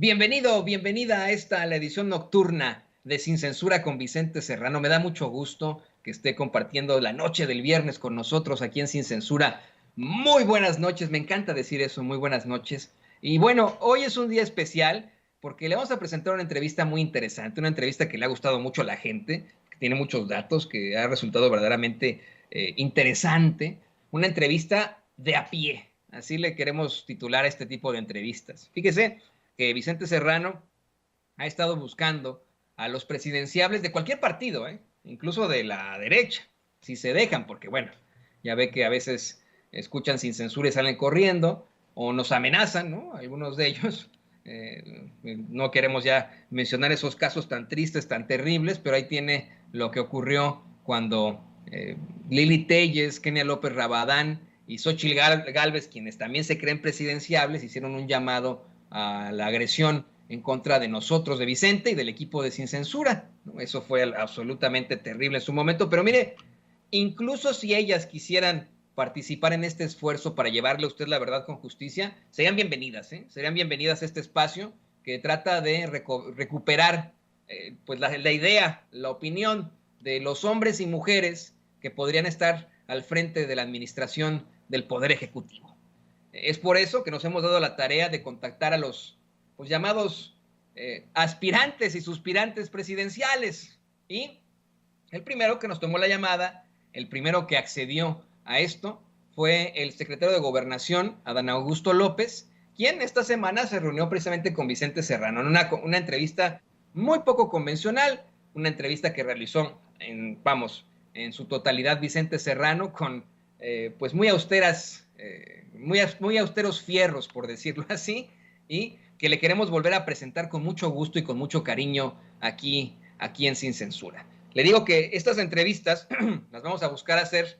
Bienvenido, bienvenida a la edición nocturna de Sin Censura con Vicente Serrano. Me da mucho gusto que esté compartiendo la noche del viernes con nosotros aquí en Sin Censura. Muy buenas noches, me encanta decir eso, muy buenas noches. Y bueno, hoy es un día especial porque le vamos a presentar una entrevista muy interesante, una entrevista que le ha gustado mucho a la gente, que tiene muchos datos, que ha resultado verdaderamente interesante. Una entrevista de a pie, así le queremos titular a este tipo de entrevistas. Fíjese que Vicente Serrano ha estado buscando a los presidenciables de cualquier partido, incluso de la derecha, si se dejan, porque bueno, ya ve que a veces escuchan Sin Censura y salen corriendo, o nos amenazan, ¿no? Algunos de ellos. No queremos ya mencionar esos casos tan tristes, tan terribles, pero ahí tiene lo que ocurrió cuando Lili Téllez, Kenia López Rabadán y Xóchitl Gálvez, quienes también se creen presidenciables, hicieron un llamado a la agresión en contra de nosotros, de Vicente y del equipo de Sin Censura. Eso fue absolutamente terrible en su momento, pero mire, incluso si ellas quisieran participar en este esfuerzo para llevarle a usted la verdad con justicia, serían bienvenidas, serían bienvenidas a este espacio que trata de recuperar pues la idea, la opinión de los hombres y mujeres que podrían estar al frente de la administración del Poder Ejecutivo. Es por eso que nos hemos dado la tarea de contactar a los pues, llamados aspirantes y suspirantes presidenciales. Y el primero que nos tomó la llamada, el primero que accedió a esto, fue el secretario de Gobernación, Adán Augusto López, quien esta semana se reunió precisamente con Vicente Serrano en una entrevista muy poco convencional, una entrevista que realizó en su totalidad Vicente Serrano con pues muy austeras muy austeros fierros, por decirlo así, y que le queremos volver a presentar con mucho gusto y con mucho cariño aquí en Sin Censura. Le digo que estas entrevistas las vamos a buscar hacer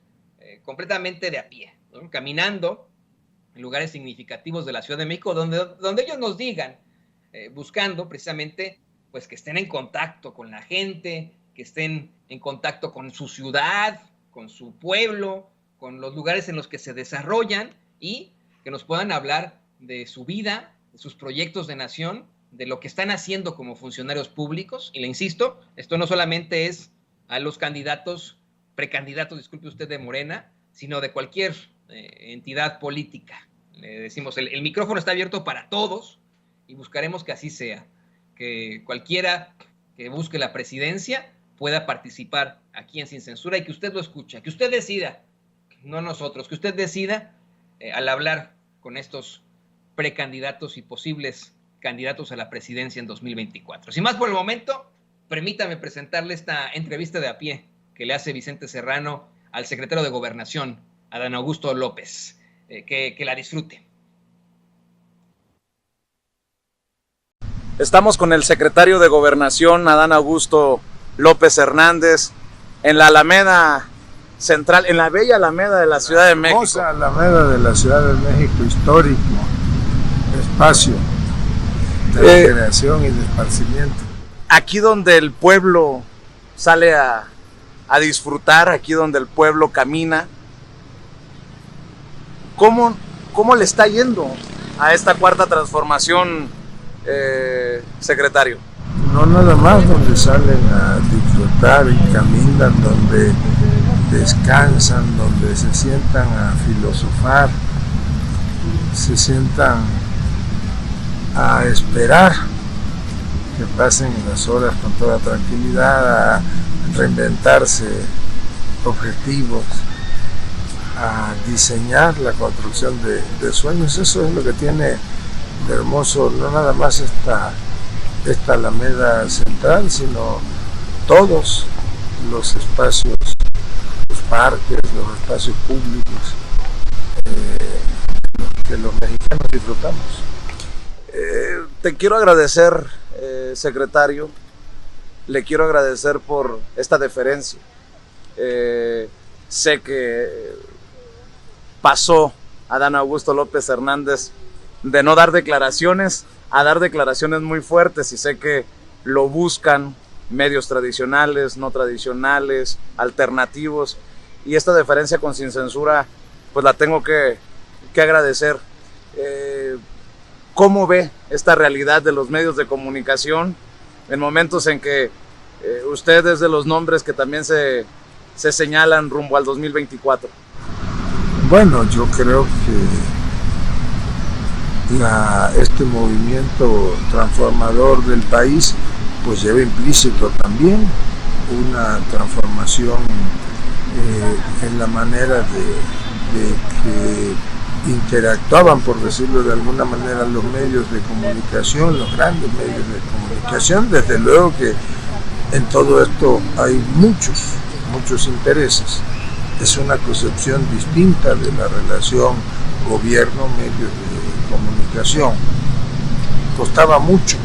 completamente de a pie, ¿no? Caminando en lugares significativos de la Ciudad de México, donde ellos nos digan, buscando precisamente pues que estén en contacto con la gente, que estén en contacto con su ciudad, con su pueblo, con los lugares en los que se desarrollan y que nos puedan hablar de su vida, de sus proyectos de nación, de lo que están haciendo como funcionarios públicos. Y le insisto, esto no solamente es a los precandidatos, disculpe usted, de Morena, sino de cualquier entidad política. Le decimos, el micrófono está abierto para todos y buscaremos que así sea, que cualquiera que busque la presidencia pueda participar aquí en Sin Censura y que usted lo escuche, que usted decida, no nosotros, que usted decida al hablar con estos precandidatos y posibles candidatos a la presidencia en 2024. Sin más por el momento, permítame presentarle esta entrevista de a pie que le hace Vicente Serrano al secretario de Gobernación, Adán Augusto López. Que la disfrute. Estamos con el secretario de Gobernación, Adán Augusto López Hernández, en la Alameda Central, en la bella Alameda de la Ciudad de México. Hermosa Alameda de la Ciudad de México, histórico, espacio de recreación y de esparcimiento. Aquí donde el pueblo sale a disfrutar, aquí donde el pueblo camina. ¿Cómo le está yendo a esta cuarta transformación, secretario? No nada más donde salen a disfrutar y caminan, donde descansan, donde se sientan a filosofar, se sientan a esperar que pasen las horas con toda tranquilidad, a reinventarse objetivos, a diseñar la construcción de sueños. Eso es lo que tiene de hermoso, no nada más esta Alameda Central, sino todos los espacios, los parques, los espacios públicos que los mexicanos disfrutamos. Te quiero agradecer, secretario, le quiero agradecer por esta deferencia. Sé que pasó Adán Augusto López Hernández de no dar declaraciones a dar declaraciones muy fuertes, y sé que lo buscan medios tradicionales, no tradicionales, alternativos, y esta deferencia con Sin Censura pues la tengo que agradecer. ¿Cómo ve esta realidad de los medios de comunicación en momentos en que usted es de los nombres que también se señalan rumbo al 2024? Bueno, yo creo que este movimiento transformador del país pues lleva implícito también una transformación en la manera de que interactuaban, por decirlo de alguna manera, los medios de comunicación, los grandes medios de comunicación. Desde luego que en todo esto hay muchos intereses. Es una concepción distinta de la relación gobierno-medios de comunicación. Costaba mucho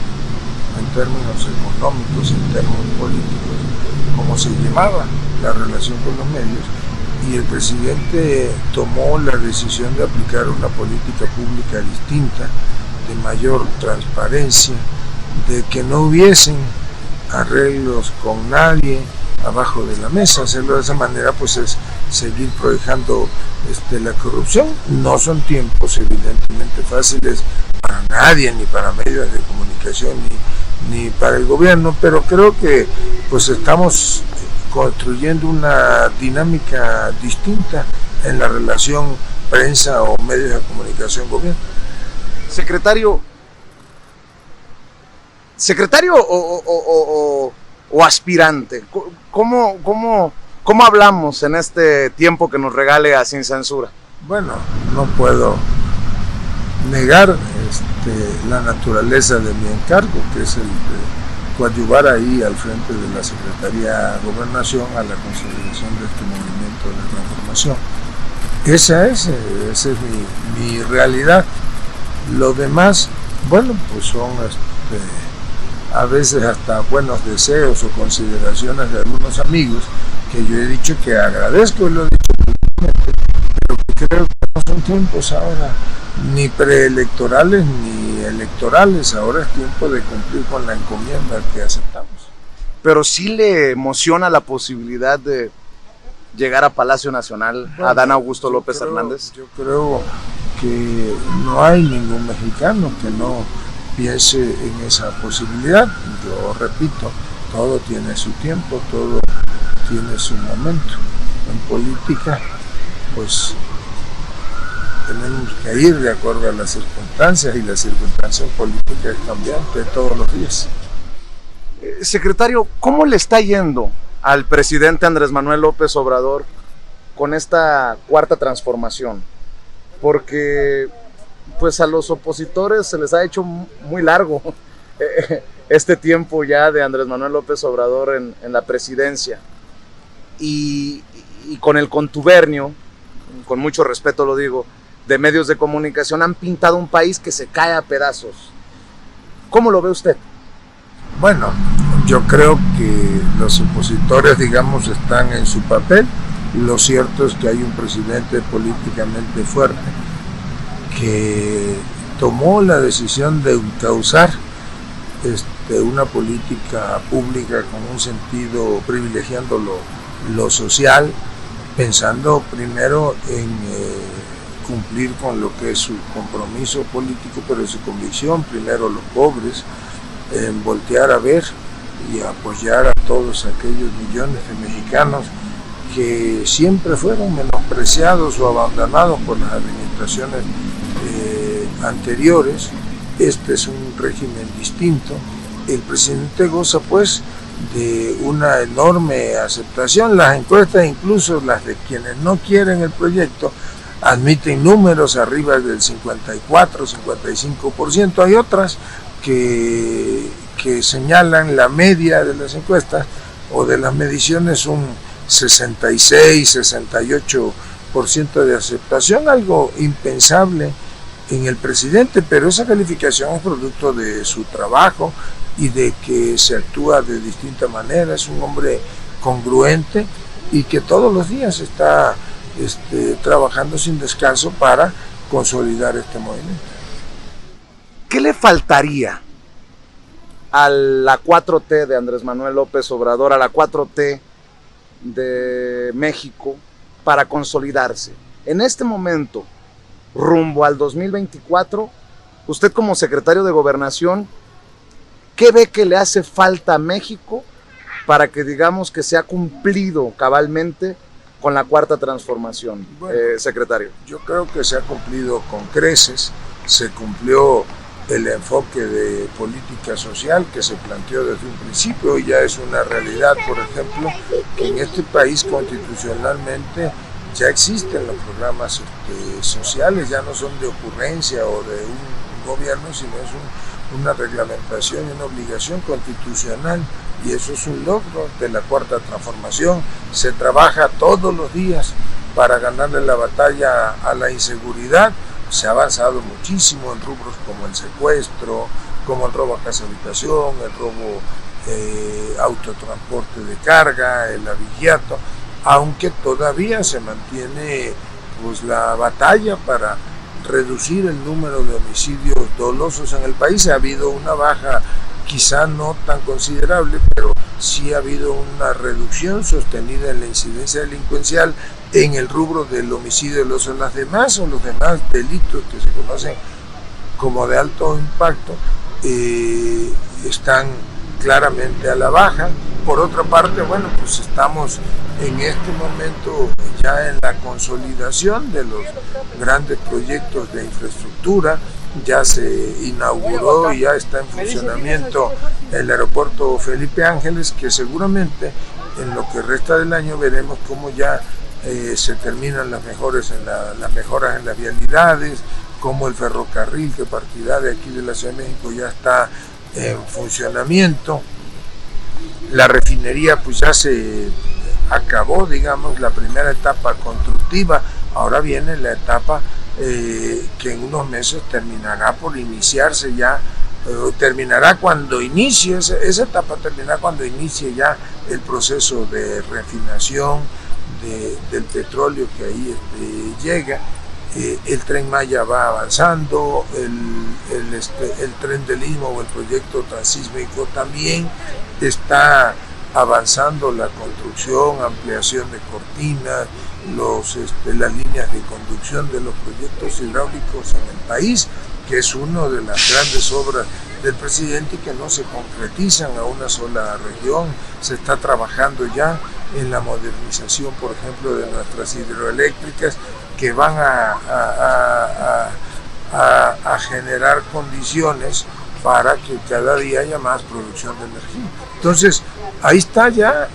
en términos económicos, en términos políticos, cómo se llevaba la relación con los medios, y el presidente tomó la decisión de aplicar una política pública distinta, de mayor transparencia, de que no hubiesen arreglos con nadie abajo de la mesa. Hacerlo de esa manera pues es seguir proyectando la corrupción. No son tiempos evidentemente fáciles para nadie, ni para medios de comunicación, ni para el gobierno, pero creo que pues estamos construyendo una dinámica distinta en la relación prensa o medios de comunicación gobierno. Secretario o aspirante, ¿cómo hablamos en este tiempo que nos regale a Sin Censura? Bueno, no puedo negar la naturaleza de mi encargo, que es el de coadyuvar ahí al frente de la Secretaría de Gobernación a la consolidación de este movimiento de transformación. Esa es mi realidad. Lo demás, bueno, pues son a veces hasta buenos deseos o consideraciones de algunos amigos que yo he dicho que agradezco, y lo he dicho públicamente, pero que creo que no son tiempos ahora ni preelectorales ni electorales. Ahora es tiempo de cumplir con la encomienda que aceptamos. Pero sí le emociona la posibilidad de llegar a Palacio Nacional, bueno, a Adán Augusto López Hernández. Yo creo que no hay ningún mexicano que no piense en esa posibilidad. Yo repito, todo tiene su tiempo, todo tiene su momento. En política, pues tenemos que ir de acuerdo a las circunstancias, y la circunstancia política es cambiante todos los días. Secretario, ¿cómo le está yendo al presidente Andrés Manuel López Obrador con esta cuarta transformación? Porque pues a los opositores se les ha hecho muy largo este tiempo ya de Andrés Manuel López Obrador en la presidencia, y con el contubernio, con mucho respeto lo digo, de medios de comunicación, han pintado un país que se cae a pedazos. ¿Cómo lo ve usted? Bueno, yo creo que los opositores, digamos, están en su papel. Lo cierto es que hay un presidente políticamente fuerte que tomó la decisión de encauzar una política pública con un sentido privilegiando lo social, pensando primero en cumplir con lo que es su compromiso político, pero su convicción, primero los pobres, en voltear a ver y apoyar a todos aquellos millones de mexicanos que siempre fueron menospreciados o abandonados por las administraciones anteriores. Este es un régimen distinto. El presidente goza pues de una enorme aceptación. Las encuestas, incluso las de quienes no quieren el proyecto, admiten números arriba del 54-55%. Hay otras que señalan la media de las encuestas o de las mediciones un 66-68% de aceptación, algo impensable en el presidente, pero esa calificación es producto de su trabajo y de que se actúa de distinta manera. Es un hombre congruente y que todos los días está trabajando sin descanso para consolidar este movimiento. ¿Qué le faltaría a la 4T de Andrés Manuel López Obrador, a la 4T de México, para consolidarse en este momento rumbo al 2024 Usted como secretario de Gobernación, ¿qué ve que le hace falta a México para que digamos que se ha cumplido cabalmente con la cuarta transformación, secretario? Yo creo que se ha cumplido con creces, se cumplió el enfoque de política social que se planteó desde un principio y ya es una realidad, por ejemplo, que en este país constitucionalmente ya existen los programas sociales, ya no son de ocurrencia o de un gobierno, sino es una reglamentación y una obligación constitucional, y eso es un logro de la cuarta transformación. Se trabaja todos los días para ganarle la batalla a la inseguridad. Se ha avanzado muchísimo en rubros como el secuestro, como el robo a casa habitación, el robo autotransporte de carga, el abigeato, aunque todavía se mantiene pues la batalla para reducir el número de homicidios dolosos en el país. Ha habido una baja, quizá no tan considerable, pero sí ha habido una reducción sostenida en la incidencia delincuencial en el rubro del homicidio doloso. Los demás delitos que se conocen como de alto impacto están claramente a la baja. Por otra parte, bueno, pues estamos en este momento ya en la consolidación de los grandes proyectos de infraestructura. Ya se inauguró y ya está en funcionamiento el aeropuerto Felipe Ángeles, que seguramente en lo que resta del año veremos cómo ya se terminan las mejoras en las vialidades, como el ferrocarril que partirá de aquí de la Ciudad de México ya está en funcionamiento. La refinería pues ya se acabó, digamos, la primera etapa constructiva. Ahora viene la etapa que en unos meses terminará por iniciarse ya, terminará cuando inicie, esa etapa terminará cuando inicie ya el proceso de refinación del petróleo que ahí llega. El Tren Maya va avanzando, el Tren del Istmo o el proyecto transísmico también está avanzando, la construcción, ampliación de cortinas, las líneas de conducción de los proyectos hidráulicos en el país, que es una de las grandes obras del presidente y que no se concretizan a una sola región. Se está trabajando ya en la modernización, por ejemplo, de nuestras hidroeléctricas, que van a generar condiciones para que cada día haya más producción de energía. Entonces, ahí está ya,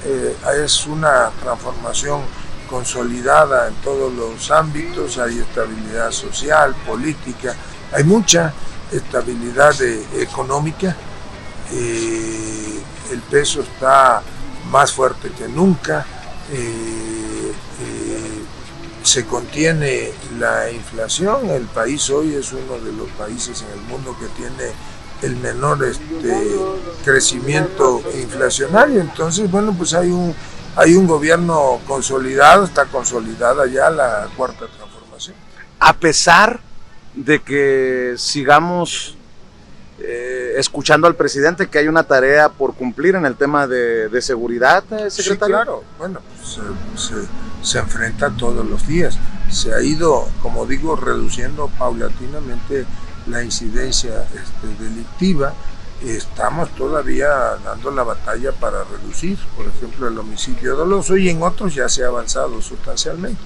es una transformación consolidada en todos los ámbitos. Hay estabilidad social, política, hay mucha estabilidad económica, el peso está más fuerte que nunca, se contiene la inflación. El país hoy es uno de los países en el mundo que tiene el menor crecimiento inflacionario. Entonces, bueno, pues hay un gobierno consolidado, está consolidada ya la cuarta transformación. A pesar de que sigamos escuchando al presidente que hay una tarea por cumplir en el tema de seguridad, secretario. Sí, claro. Bueno, pues se enfrenta todos los días. Se ha ido, como digo, reduciendo paulatinamente la incidencia delictiva. Estamos todavía dando la batalla para reducir, por ejemplo, el homicidio doloso, y en otros ya se ha avanzado sustancialmente.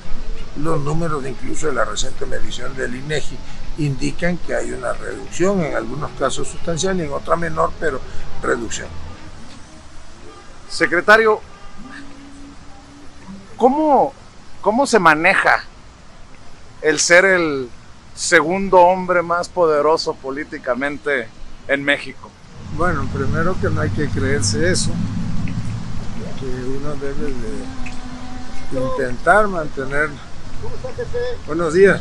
Los números incluso de la reciente medición del INEGI indican que hay una reducción, en algunos casos sustancial y en otra menor, pero reducción. Secretario, ¿cómo se maneja el ser el segundo hombre más poderoso políticamente en México? Bueno, primero que no hay que creerse eso, que uno debe de intentar mantener. Buenos días.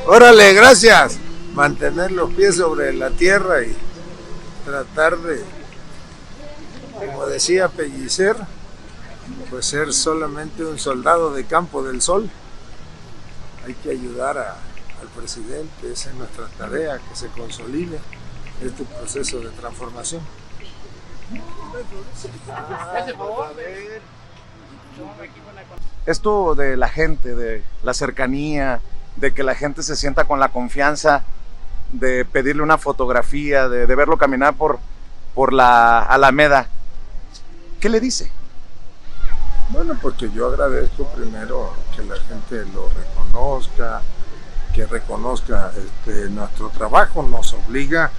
Órale, gracias. Mantener los pies sobre la tierra y tratar de, como decía Pellicer, pues ser solamente un soldado de campo del sol. Hay que ayudar al presidente, esa es nuestra tarea, que se consolide este proceso de transformación. Esto de la gente, de la cercanía, de que la gente se sienta con la confianza de pedirle una fotografía, de verlo caminar por la Alameda. ¿Qué le dice? Bueno, porque yo agradezco primero que la gente lo reconozca, que reconozca nuestro trabajo. Nos obliga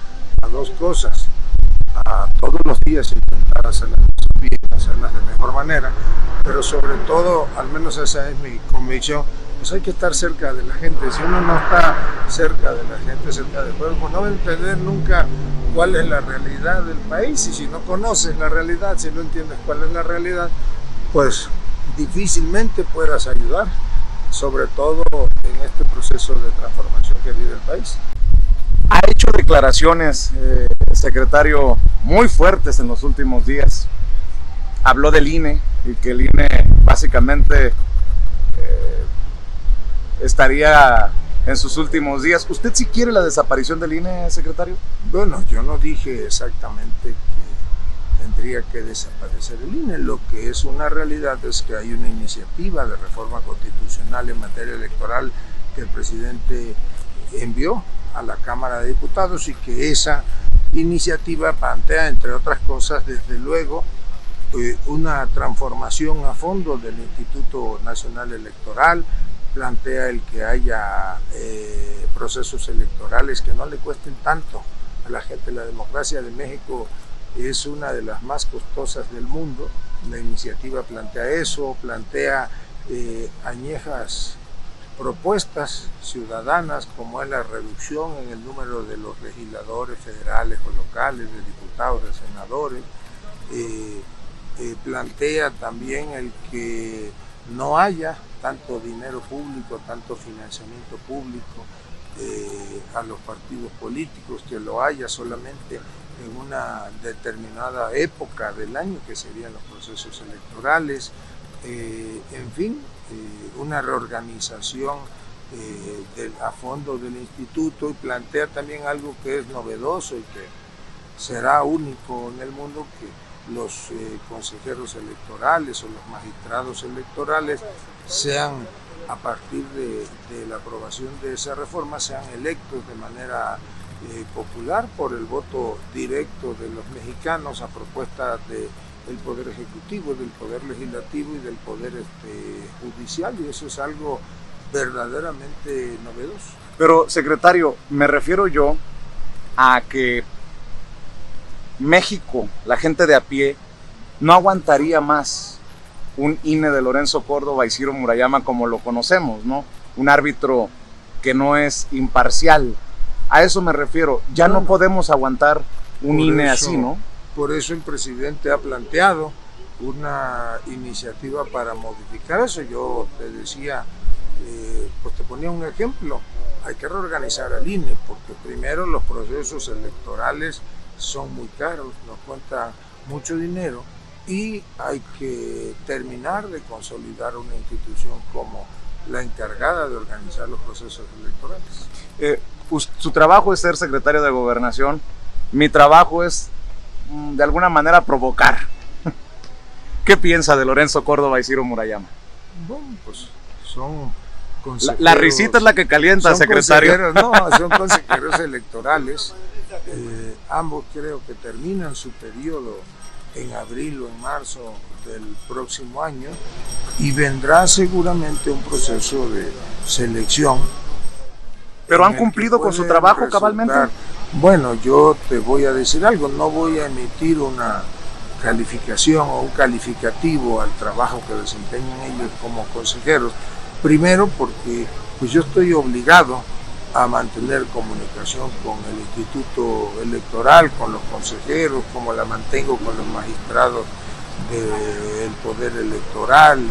a dos cosas: a todos los días intentar hacer las cosas bien, hacerlas de mejor manera, pero sobre todo, al menos esa es mi convicción, pues hay que estar cerca de la gente. Si uno no está cerca de la gente, cerca del pueblo, pues no va a entender nunca cuál es la realidad del país. Y si no conoces la realidad, si no entiendes cuál es la realidad, pues difícilmente puedas ayudar, sobre todo en este proceso de transformación que vive el país. Ha hecho declaraciones, secretario, muy fuertes en los últimos días. Habló del INE y que el INE básicamente estaría en sus últimos días. ¿Usted sí quiere la desaparición del INE, secretario? Bueno, yo no dije exactamente que tendría que desaparecer el INE. Lo que es una realidad es que hay una iniciativa de reforma constitucional en materia electoral que el presidente envió a la Cámara de Diputados y que esa iniciativa plantea, entre otras cosas, desde luego, una transformación a fondo del Instituto Nacional Electoral, plantea el que haya procesos electorales que no le cuesten tanto a la gente. La democracia de México es una de las más costosas del mundo. La iniciativa plantea eso, plantea añejas propuestas ciudadanas como es la reducción en el número de los legisladores federales o locales, de diputados, de senadores. Plantea también el que no haya tanto dinero público, tanto financiamiento público a los partidos políticos, que lo haya solamente en una determinada época del año, que serían los procesos electorales. En fin, una reorganización a fondo del instituto, y plantea también algo que es novedoso y que será único en el mundo, que los consejeros electorales o los magistrados electorales sean, a partir de la aprobación de esa reforma, sean electos de manera popular por el voto directo de los mexicanos a propuesta del Poder Ejecutivo, del Poder Legislativo y del Poder Judicial, y eso es algo verdaderamente novedoso. Pero, secretario, me refiero yo a que México, la gente de a pie, no aguantaría más un INE de Lorenzo Córdoba y Ciro Murayama como lo conocemos, ¿no? Un árbitro que no es imparcial. A eso me refiero. Ya no podemos aguantar un INE así, ¿no? Por eso el presidente ha planteado una iniciativa para modificar eso. Yo te decía, pues te ponía un ejemplo. Hay que reorganizar al INE, porque primero los procesos electorales son muy caros, nos cuesta mucho dinero, y hay que terminar de consolidar una institución como la encargada de organizar los procesos electorales. Su trabajo es ser secretario de Gobernación. Mi trabajo es, de alguna manera, provocar. ¿Qué piensa de Lorenzo Córdoba y Ciro Murayama? Bueno, pues son consejeros. La risita es la que calienta, secretario. No, son consejeros electorales. Ambos creo que terminan su periodo en abril o en marzo del próximo año, y vendrá seguramente un proceso de selección. ¿Pero han cumplido con su trabajo cabalmente? Bueno, yo te voy a decir algo, no voy a emitir una calificación o un calificativo al trabajo que desempeñan ellos como consejeros. Primero porque pues yo estoy obligado a mantener comunicación con el Instituto Electoral, con los consejeros, como la mantengo con los magistrados del Poder Electoral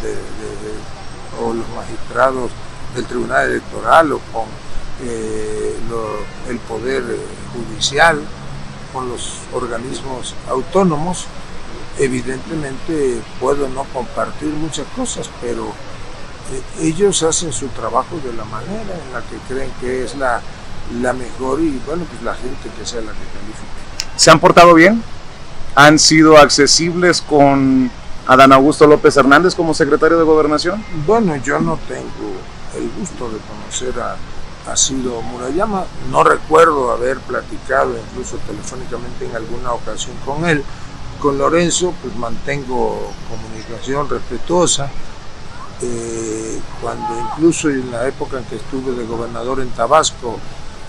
o los magistrados del Tribunal Electoral, o con el Poder Judicial, con los organismos autónomos. Evidentemente puedo no compartir muchas cosas, pero ellos hacen su trabajo de la manera en la que creen que es la mejor, y bueno, pues la gente que sea la que califique. ¿Se han portado bien? ¿Han sido accesibles con Adán Augusto López Hernández como secretario de Gobernación? Bueno, yo no tengo el gusto de conocer a Ciro Murayama. No recuerdo haber platicado incluso telefónicamente en alguna ocasión con él. Con Lorenzo pues mantengo comunicación respetuosa. Cuando incluso en la época en que estuve de gobernador en Tabasco,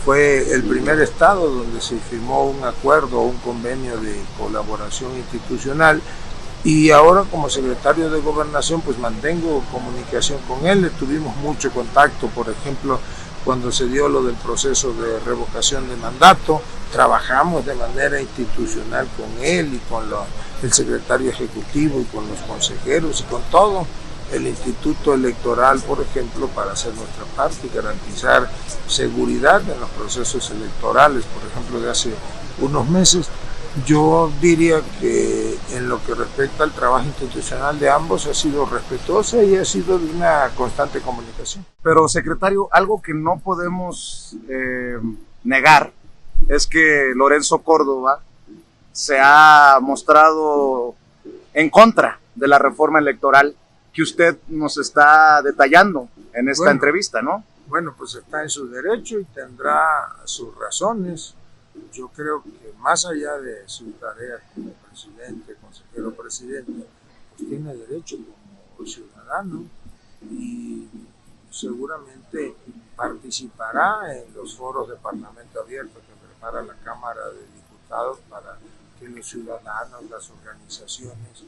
fue el primer estado donde se firmó un acuerdo, un convenio de colaboración institucional, y ahora como secretario de Gobernación pues mantengo comunicación con él. Tuvimos mucho contacto, por ejemplo, cuando se dio lo del proceso de revocación de mandato, trabajamos de manera institucional con él y con el secretario ejecutivo y con los consejeros y con todo el Instituto Electoral, por ejemplo, para hacer nuestra parte y garantizar seguridad en los procesos electorales. Por ejemplo, de hace unos meses, yo diría que en lo que respecta al trabajo institucional de ambos ha sido respetuosa y ha sido de una constante comunicación. Pero, secretario, algo que no podemos negar es que Lorenzo Córdoba se ha mostrado en contra de la reforma electoral que usted nos está detallando en esta entrevista, ¿no? Bueno, pues está en su derecho y tendrá sus razones. Yo creo que más allá de su tarea como presidente, consejero presidente, pues tiene derecho como ciudadano y seguramente participará en los foros de Parlamento Abierto que prepara la Cámara de Diputados para que los ciudadanos, las organizaciones,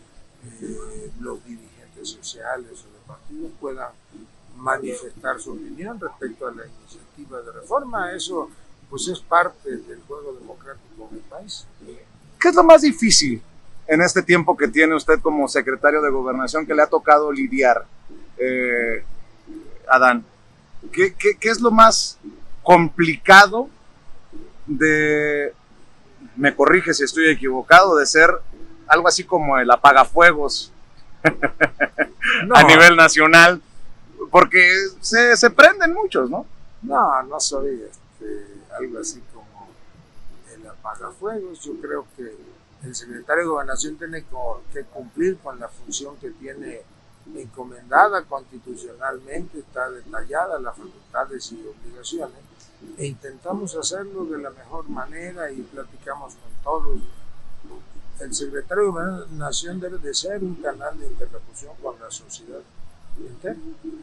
los dirigentes sociales o de partidos puedan manifestar su opinión respecto a la iniciativa de reforma. Eso pues es parte del juego democrático del país. ¿Qué es lo más difícil en este tiempo que tiene usted como secretario de Gobernación que le ha tocado lidiar, Adán? ¿Qué es lo más complicado de, me corrige si estoy equivocado, de ser algo así como el apagafuegos a nivel nacional? Porque se prenden muchos, ¿no? No soy algo así como el apagafuegos. Yo creo que el secretario de Gobernación tiene que cumplir con la función que tiene encomendada constitucionalmente, está detallada las facultades y obligaciones, e intentamos hacerlo de la mejor manera y platicamos con todos. El secretario de Gobernación debe de ser un canal de interlocución con la sociedad entera,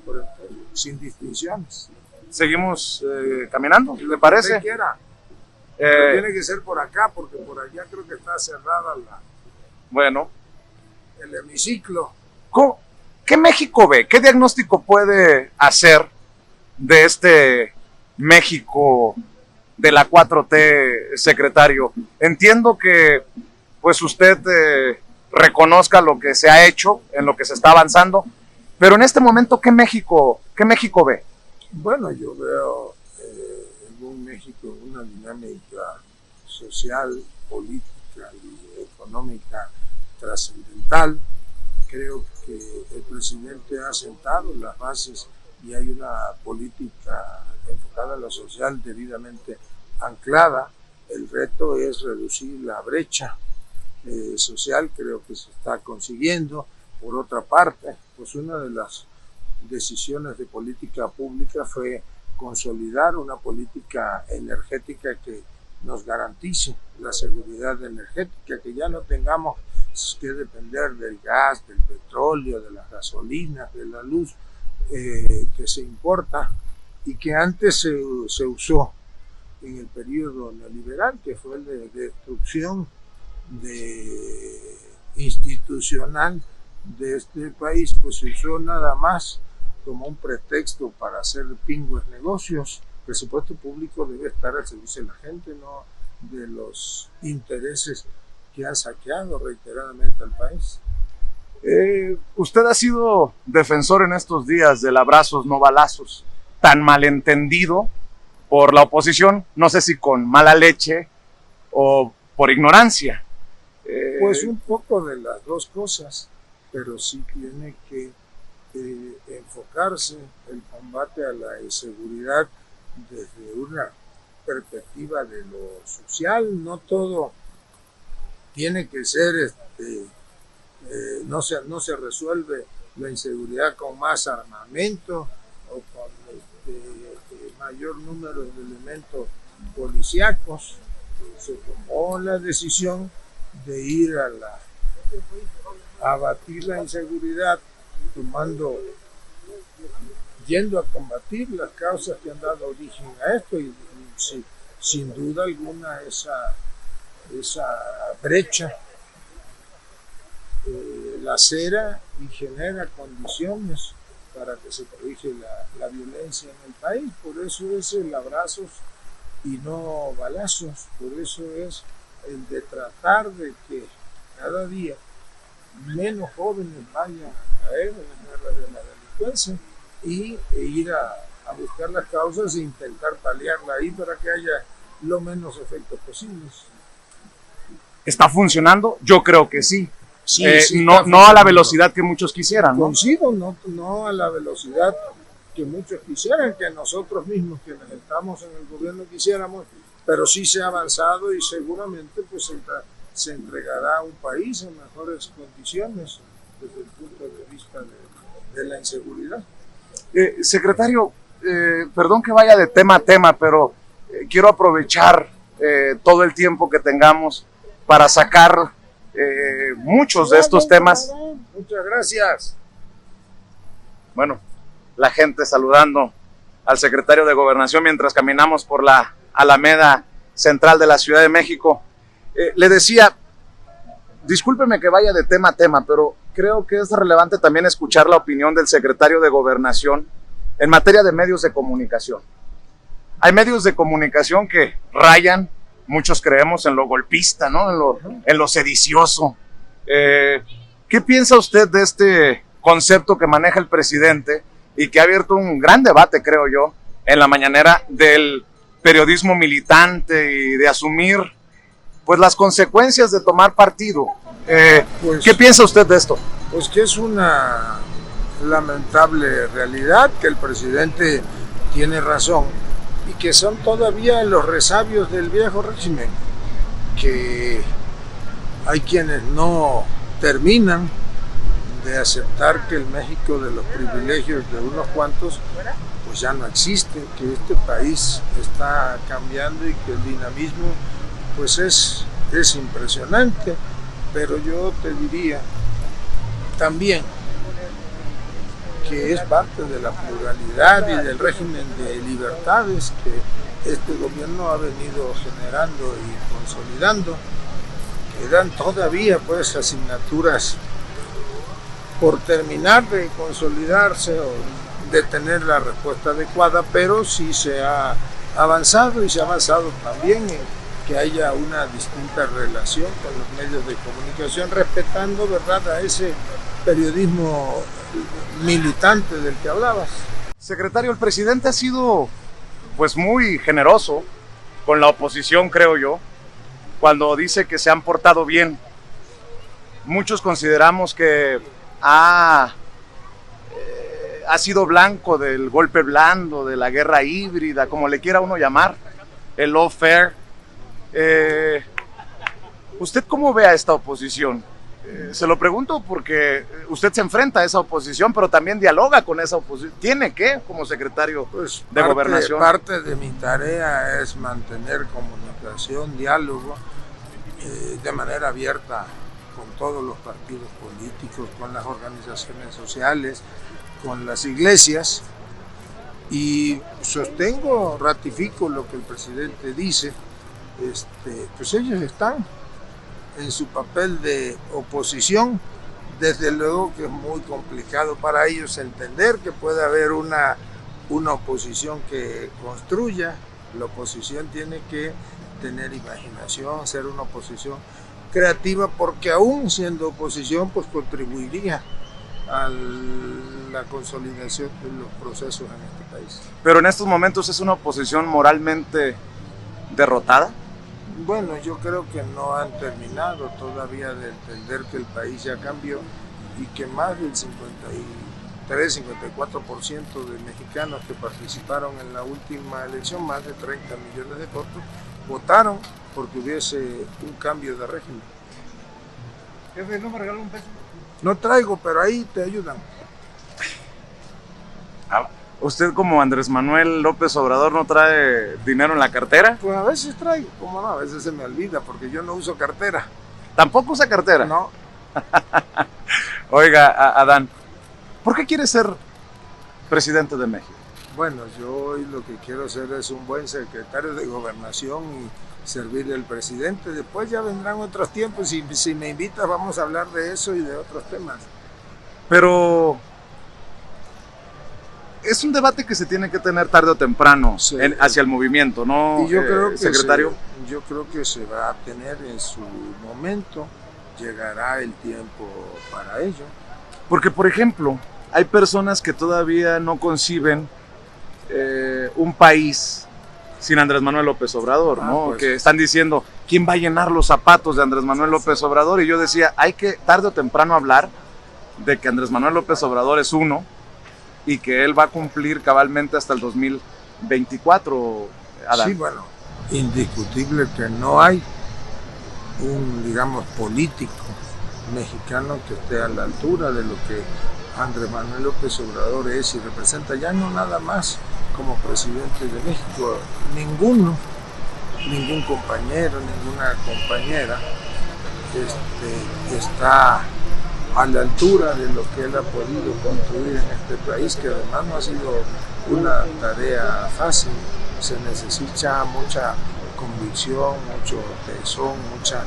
por entero, sin distinciones. Seguimos caminando, ¿le parece? Quiera. Pero tiene que ser por acá, porque por allá creo que está cerrada el hemiciclo. ¿Qué México ve? ¿Qué diagnóstico puede hacer de este México de la 4T, secretario? Entiendo que pues usted reconozca lo que se ha hecho, en lo que se está avanzando, pero en este momento, ¿qué México ve? Bueno, yo veo en un México una dinámica social, política y económica trascendental. Creo que el presidente ha sentado las bases y hay una política enfocada en lo social debidamente anclada. El reto es reducir la brecha social, creo que se está consiguiendo. Por otra parte, pues una de las decisiones de política pública fue consolidar una política energética que nos garantice la seguridad energética, que ya no tengamos que depender del gas, del petróleo, de las gasolinas, de la luz que se importa y que antes se usó en el periodo neoliberal, que fue el de destrucción institucional de este país, pues se usó nada más como un pretexto para hacer pingües negocios. El presupuesto público debe estar al servicio de la gente, no de los intereses que han saqueado reiteradamente al país. Usted ha sido defensor en estos días del abrazos no balazos, tan malentendido por la oposición, no sé si con mala leche o por ignorancia. Pues un poco de las dos cosas, pero sí tiene que enfocarse el combate a la inseguridad desde una perspectiva de lo social. No todo tiene que ser, no se resuelve la inseguridad con más armamento o con mayor número de elementos policíacos. Se tomó la decisión de ir a abatir la inseguridad, yendo a combatir las causas que han dado origen a esto, y sin duda alguna esa brecha lacera y genera condiciones para que se corrige la violencia en el país. Por eso es el abrazos y no balazos, por eso es el de tratar de que cada día menos jóvenes vayan a caer en las guerras de la delincuencia e ir a buscar las causas e intentar paliarla ahí para que haya lo menos efectos posibles. ¿Está funcionando? Yo creo que sí. Sí, no a la velocidad que muchos quisieran, ¿no? Coincido, no a la velocidad que muchos quisieran, que nosotros mismos quienes estamos en el gobierno quisiéramos, pero sí se ha avanzado y seguramente pues se entregará a un país en mejores condiciones desde el punto de vista de la inseguridad. Secretario, perdón que vaya de tema a tema, pero quiero aprovechar todo el tiempo que tengamos para sacar muchos de estos temas. Muchas gracias. Bueno, la gente saludando al secretario de Gobernación mientras caminamos por la Alameda Central de la Ciudad de México. Le decía, discúlpeme que vaya de tema a tema, pero creo que es relevante también escuchar la opinión del secretario de Gobernación en materia de medios de comunicación. Hay medios de comunicación que rayan, muchos creemos, en lo golpista, ¿no? En lo sedicioso. ¿Qué piensa usted de este concepto que maneja el presidente y que ha abierto un gran debate, creo yo, en la mañanera, del periodismo militante y de asumir pues las consecuencias de tomar partido? ¿Qué piensa usted de esto? Pues que es una lamentable realidad, que el presidente tiene razón y que son todavía los resabios del viejo régimen, que hay quienes no terminan de aceptar que el México de los privilegios de unos cuantos pues ya no existe, que este país está cambiando y que el dinamismo pues es impresionante. Pero yo te diría también que es parte de la pluralidad y del régimen de libertades que este gobierno ha venido generando y consolidando. Quedan todavía pues asignaturas por terminar de consolidarse o de tener la respuesta adecuada, pero sí se ha avanzado, y se ha avanzado también en que haya una distinta relación con los medios de comunicación, respetando, ¿verdad?, a ese periodismo militante del que hablabas. Secretario, el presidente ha sido pues muy generoso con la oposición, creo yo, cuando dice que se han portado bien. Muchos consideramos que ha sido blanco del golpe blando, de la guerra híbrida, como le quiera uno llamar, el lawfare. ¿Usted cómo ve a esta oposición? Se lo pregunto porque usted se enfrenta a esa oposición, pero también dialoga con esa oposición. ¿Tiene que, como secretario de Gobernación? Parte de mi tarea es mantener comunicación, diálogo, de manera abierta con todos los partidos políticos, con las organizaciones sociales, con las iglesias, y sostengo, ratifico lo que el presidente dice. Pues ellos están en su papel de oposición. Desde luego que es muy complicado para ellos entender que puede haber una oposición que construya. La oposición tiene que tener imaginación, ser una oposición creativa, porque aún siendo oposición pues contribuiría a la consolidación de los procesos en este país. Pero en estos momentos es una oposición moralmente derrotada. Bueno, yo creo que no han terminado todavía de entender que el país ya cambió y que más del 53-54% de mexicanos que participaron en la última elección, más de 30 millones de votos, votaron porque hubiese un cambio de régimen. Jefe, ¿no me regaló un peso? No traigo, pero ahí te ayudan. ¿Usted como Andrés Manuel López Obrador no trae dinero en la cartera? Pues a veces traigo, como no, a veces se me olvida porque yo no uso cartera. ¿Tampoco usa cartera? No. Oiga, Adán, ¿por qué quiere ser presidente de México? Bueno, yo hoy lo que quiero ser es un buen secretario de Gobernación y servirle al presidente. Después ya vendrán otros tiempos y si me invitas vamos a hablar de eso y de otros temas. Pero es un debate que se tiene que tener tarde o temprano Sí. Hacia el movimiento, ¿no, Y yo creo que secretario? yo creo que se va a tener en su momento, llegará el tiempo para ello. Porque, por ejemplo, hay personas que todavía no conciben un país sin Andrés Manuel López Obrador, ¿no? Pues, que están diciendo, ¿quién va a llenar los zapatos de Andrés Manuel López Obrador? Y yo decía, hay que tarde o temprano hablar de que Andrés Manuel López Obrador es uno y que él va a cumplir cabalmente hasta el 2024, Adán. Sí, bueno, indiscutible que no hay un, digamos, político mexicano que esté a la altura de lo que Andrés Manuel López Obrador es y representa, ya no nada más como presidente de México, ningún compañero, ninguna compañera está a la altura de lo que él ha podido construir en este país, que además no ha sido una tarea fácil. Se necesita mucha convicción, mucho tesón, mucha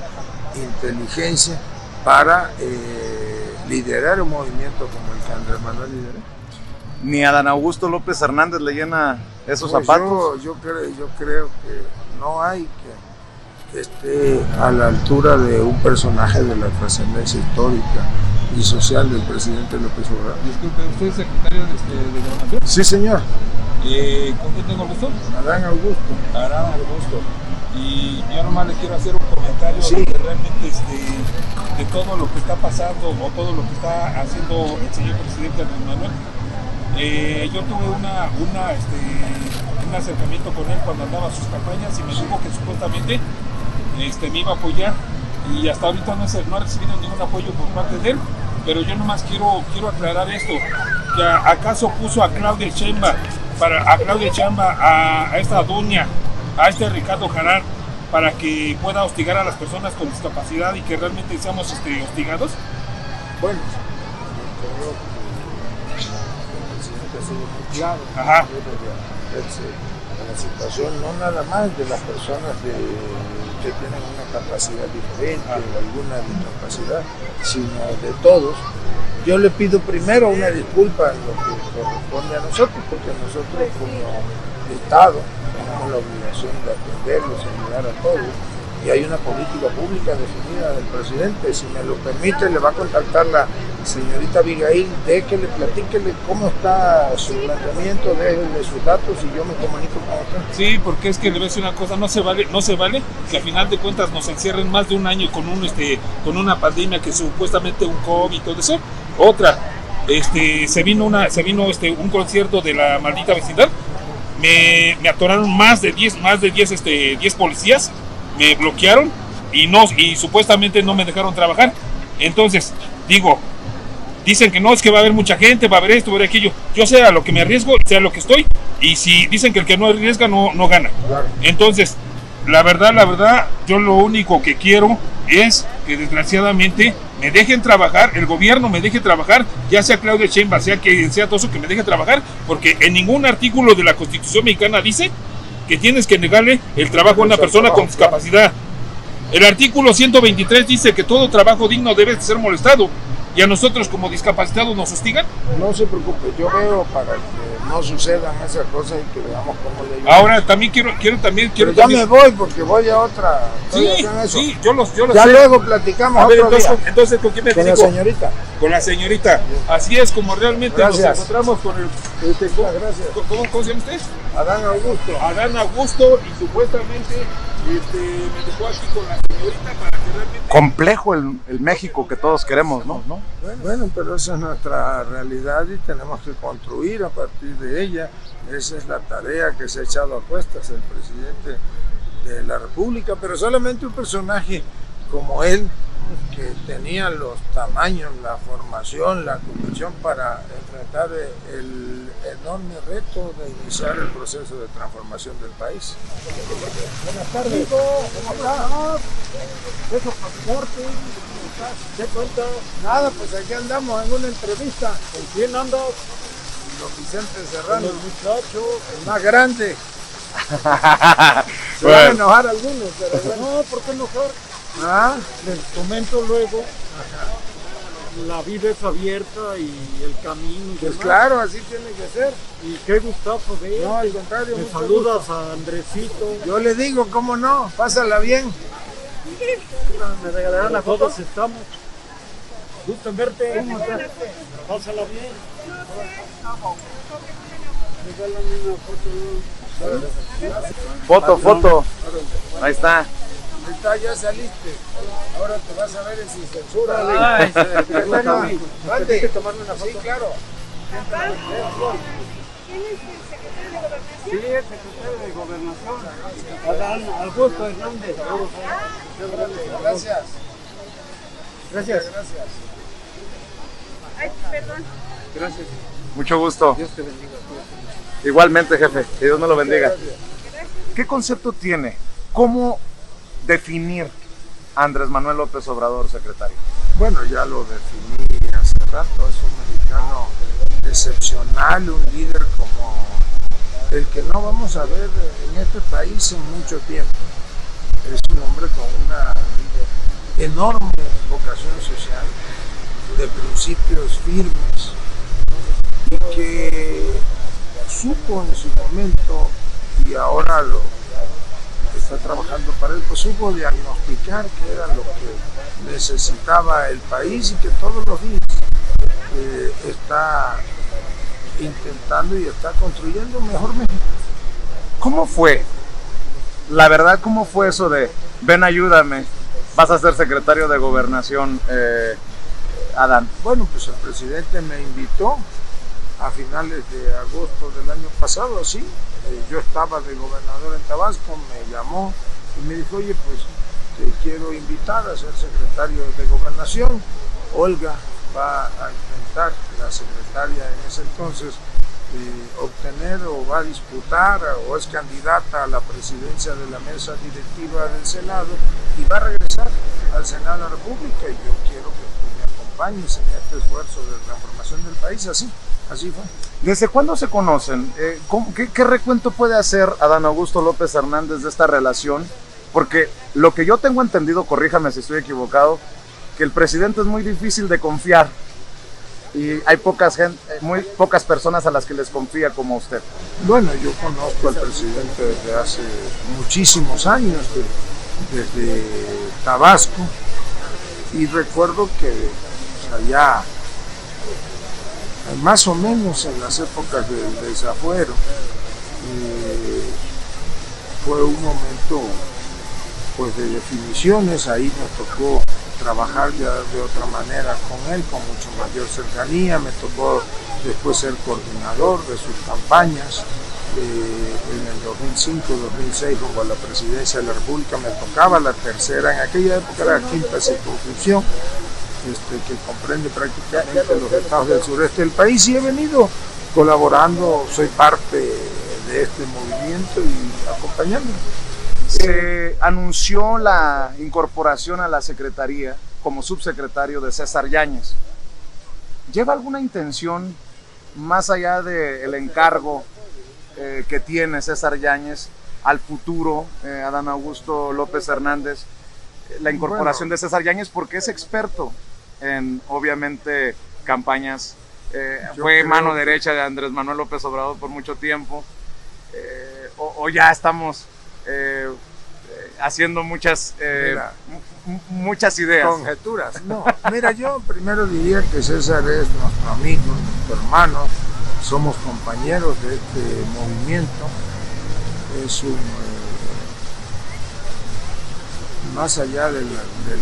inteligencia para liderar un movimiento como el que Andrés Manuel lideró. Ni Adán Augusto López Hernández le llena esos Pues zapatos. yo creo que no hay que esté a la altura de un personaje de la trascendencia histórica y social del presidente López Obrador. Disculpe, ¿usted es secretario de Gobernación? Sí, señor. ¿Con quién tengo el gusto? Adán Augusto. Adán Augusto. Y yo nomás le quiero hacer un comentario Sí. de realmente de todo lo que está pasando o todo lo que está haciendo el señor presidente Andrés Manuel. Yo tuve un acercamiento con él cuando andaba sus campañas y me dijo que supuestamente me iba a apoyar y hasta ahorita no ha recibido ningún apoyo por parte de él, pero yo nomás quiero aclarar esto, que acaso puso a Claudia Sheinbaum a esta doña, a este Ricardo Jarán, para que pueda hostigar a las personas con discapacidad y que realmente seamos hostigados. Bueno, yo creo que el presidente ha sido muy claro. Ajá. La situación no nada más de las personas que tienen una capacidad diferente o alguna discapacidad, sino de todos. Yo le pido primero una disculpa en lo que corresponde a nosotros, porque nosotros como Estado tenemos la obligación de atenderlos, ayudar a todos, y hay una política pública definida del presidente. Si me lo permite, le va a contactar la señorita Abigail, déjele, platíquele cómo está su planteamiento, déjenle sus datos y yo me comunico con usted. Sí, porque es que le voy a decir una cosa, no se vale que a final de cuentas nos encierren más de un año con una pandemia que supuestamente un COVID y todo eso. Otra, se vino un concierto de la maldita vecindad, me atoraron más de 10 policías, me bloquearon y supuestamente no me dejaron trabajar. Entonces, dicen que no, es que va a haber mucha gente, va a haber esto, va a haber aquello. Yo sé a lo que me arriesgo, sé a lo que estoy, y si dicen que el que no arriesga no gana. Claro. Entonces, la verdad, yo lo único que quiero es que desgraciadamente me dejen trabajar, el gobierno me deje trabajar, ya sea Claudia Sheinbaum, sea quien sea todo eso, que me deje trabajar, porque en ningún artículo de la Constitución mexicana dice que tienes que negarle el trabajo a una persona con discapacidad. El artículo 123 dice que todo trabajo digno debe de ser molestado, y a nosotros como discapacitados nos hostigan. No se preocupe, yo veo para que no sucedan esas cosas y que veamos cómo le ayudamos. Ahora también quiero Pero ya me voy porque voy a otra. Sí, yo lo Ya sé. luego platicamos A ver, otro día. entonces, ¿con quién me Con la digo? señorita. Con la señorita. Así es como realmente Gracias. nos encontramos con el... Gracias. ¿Cómo se llama usted? Adán Augusto. Adán Augusto, y supuestamente me dejó aquí con la señorita para que realmente... Complejo el México que todos queremos, ¿no? Bueno, pero esa es nuestra realidad y tenemos que construir a partir de ella. Esa es la tarea que se ha echado a cuestas el presidente de la República, pero solamente un personaje como él, que tenían los tamaños, la formación, la convicción para enfrentar el enorme reto de iniciar el proceso de transformación del país. Buenas tardes, ¿cómo estás? ¿Eso pasaporte? ¿Qué cuentas? Nada, pues aquí andamos en una entrevista ¿Con quién andas? con Vicente Con Serrano, el muchacho. el más grande. Se van a enojar algunos, pero bueno. No, ¿por qué enojar? ¿Ah? Les comento luego. La vida es abierta y el camino. Y Pues demás. claro, así tiene que ser. Y qué gustazo ver. No, al contrario. Me mucho saludas gusto. a Andresito. Yo le digo, ¿cómo no? Pásala bien. ¿Me regalarán la foto? Todos estamos. Gusto en verte. ¿Cómo estás? Pásala bien. Regálame una foto. Foto. Ahí está. Ahí está, ya saliste. Ahora te vas a ver en Sin Censura. Ay, Secretario, ¿me mande. permite tomarme una foto? Sí, claro. ¿Quién es el secretario de Gobernación? Sí, el secretario de Gobernación. Adán Augusto Hernández. Gracias. Gracias. Gracias. Ay, perdón. Gracias. Mucho gusto. Dios te bendiga. Igualmente, jefe. Que Dios me lo bendiga. ¿Qué concepto tiene? ¿Cómo definir a Andrés Manuel López Obrador, secretario? Bueno, ya lo definí hace rato. Es un mexicano excepcional, un líder como el que no vamos a ver en este país en mucho tiempo. Es un hombre con una enorme vocación social, de principios firmes y que supo en su momento, y ahora lo está trabajando para él, pues supo diagnosticar qué era lo que necesitaba el país y que todos los días está intentando y está construyendo un mejor México. ¿Cómo fue? La verdad, ¿cómo fue eso de ven, ayúdame, vas a ser secretario de Gobernación, Adán? Bueno, pues el presidente me invitó a finales de agosto del año pasado, así. Yo estaba de gobernador en Tabasco, me llamó y me dijo, oye, pues te quiero invitar a ser secretario de Gobernación. Olga va a intentar, la secretaria en ese entonces, obtener o va a disputar o es candidata a la presidencia de la mesa directiva del Senado y va a regresar al Senado de la República y yo quiero que tú me acompañes en este esfuerzo de transformación del país. Así fue. ¿Desde cuándo se conocen? ¿Qué recuento puede hacer Adán Augusto López Hernández de esta relación? Porque lo que yo tengo entendido, corríjame si estoy equivocado, que el presidente es muy difícil de confiar y hay muy pocas personas a las que les confía como usted. Bueno, yo conozco al presidente desde hace muchísimos años, desde Tabasco, y recuerdo que allá, más o menos en las épocas del desafuero, fue un momento pues de definiciones. Ahí me tocó trabajar ya de otra manera con él, con mucho mayor cercanía. Me tocó después ser coordinador de sus campañas. En el 2005-2006 rumbo a la presidencia de la República me tocaba la tercera, en aquella época era la quinta circunscripción, que comprende prácticamente los estados del sureste del país, y he venido colaborando, soy parte de este movimiento y acompañando. Se anunció la incorporación a la secretaría como subsecretario de César Yáñez. ¿Lleva alguna intención más allá del encargo que tiene César Yáñez al futuro, Adán Augusto López Hernández, la incorporación de César Yáñez, porque es experto en, obviamente, campañas, fue mano derecha de Andrés Manuel López Obrador por mucho tiempo, o ya estamos haciendo muchas ideas? Conjeturas. No, mira, yo primero diría que César es nuestro amigo, nuestro hermano, somos compañeros de este movimiento. Es más allá del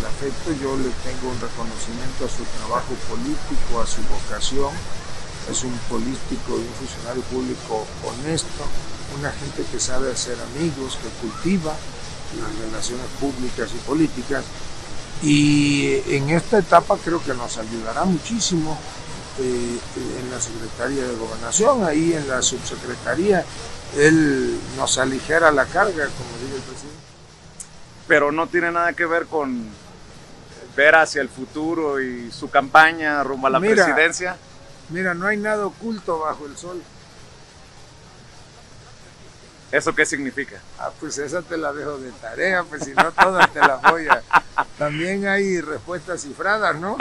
afecto, yo le tengo un reconocimiento a su trabajo político, a su vocación. Es un político y un funcionario público honesto, una gente que sabe hacer amigos, que cultiva las relaciones públicas y políticas, Y en esta etapa creo que nos ayudará muchísimo en la Secretaría de Gobernación, ahí en la subsecretaría, él nos aligera la carga, como dice el presidente. Pero no tiene nada que ver con ver hacia el futuro y su campaña rumbo a la presidencia. Mira, no hay nada oculto bajo el sol. ¿Eso qué significa? Pues esa te la dejo de tarea, pues si no todas te las voy a... También hay respuestas cifradas, ¿no?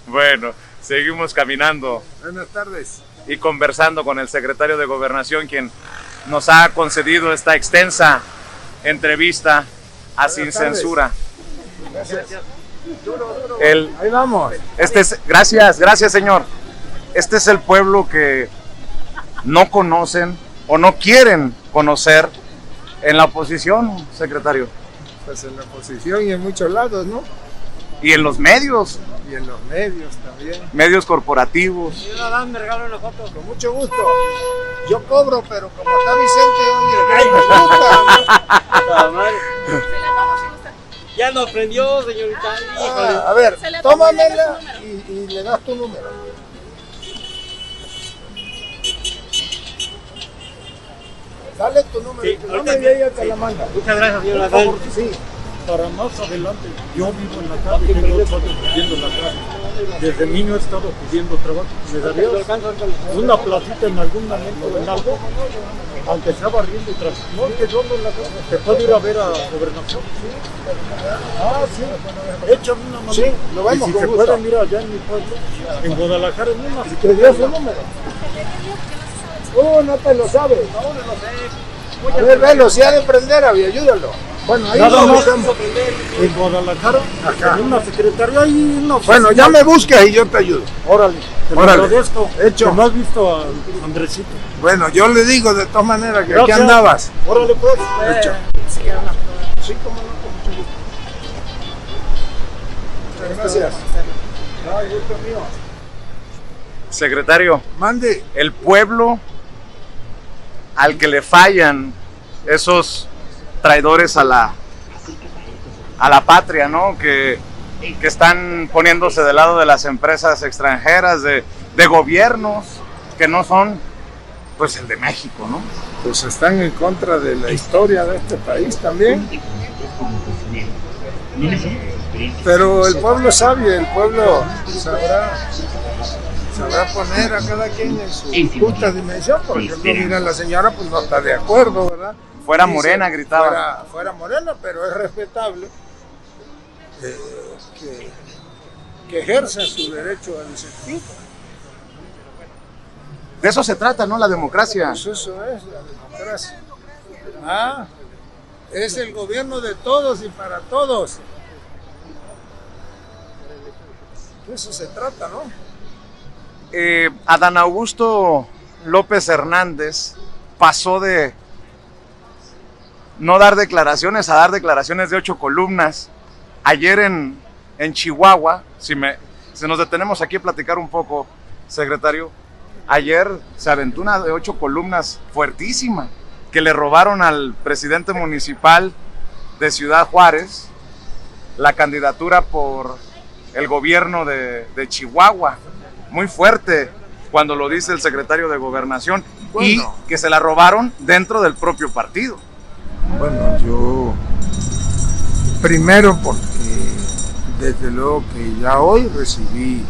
Bueno, seguimos caminando. Buenas tardes. Y conversando con el secretario de Gobernación, quien nos ha concedido esta extensa entrevista a Sin Censura. Gracias. Ahí vamos. Gracias, señor. Este es el pueblo que no conocen o no quieren conocer en la oposición, secretario. Pues en la oposición y en muchos lados, ¿no? Y en los medios. Y en los medios también. Medios corporativos. Señor Adán, me regala una foto. Con mucho gusto. Yo cobro, pero como está Vicente, oye, me gusta. Ya nos prendió, señorita. A ver, tómamela y le das tu número. Dale tu número. Sí, Dame y ella te la manda. Muchas gracias, señor Por Adán. favor, sí. Para más adelante, yo vivo en la calle, tengo 8 años viviendo en la calle. Desde niño he estado pidiendo trabajo. ¿Me darías una placita en algún momento en algo? Aunque sea barriendo y transporte, que yo ando en la calle. ¿Te puedo ir a ver a Gobernación? Sí. Échame una mano. Sí, lo vemos y si con se gusto. pueden ir allá en mi pueblo, en Guadalajara, en una. Si te dio su número. No te lo sabes. No, no lo sé. A ver, velo, si ha de prender, ayúdalo. Bueno, ahí Nada lo más buscamos. en Guadalajara, Acá. en una secretaría y una Bueno, ya me busques y yo te ayudo. Órale, te lo Órale. agradezco. Hecho. ¿No has visto a Andresito? Bueno, yo le digo de todas maneras que aquí Gracias. andabas. Órale pues. Hecho. Sí, cómo no, con mucho gusto. Muchas gracias. No, el gusto mío. Secretario, Mande. el pueblo al que le fallan esos traidores a la patria, ¿no? Que están poniéndose del lado de las empresas extranjeras, de gobiernos que no son, pues, el de México, ¿no? Pues están en contra de la historia de este país también. Pero el pueblo es sabio, el pueblo sabrá poner a cada quien en su justa dimensión. Por ejemplo, mira, la señora pues no está de acuerdo, ¿verdad? Fuera Dice, Morena, gritaba. Fuera Morena, pero es respetable que ejerza su derecho a disentir. De eso se trata, ¿no? La democracia. Pues eso es la democracia. Es el gobierno de todos y para todos. De eso se trata, ¿no? Adán Augusto López Hernández pasó de no dar declaraciones a dar declaraciones de 8 columnas. Ayer en Chihuahua, si nos detenemos aquí a platicar un poco, secretario, ayer se aventó una de 8 columnas fuertísima que le robaron al presidente municipal de Ciudad Juárez la candidatura por el gobierno de Chihuahua. Muy fuerte cuando lo dice el secretario de Gobernación. Bueno. Y que se la robaron dentro del propio partido. Bueno, yo primero porque desde luego que ya hoy recibí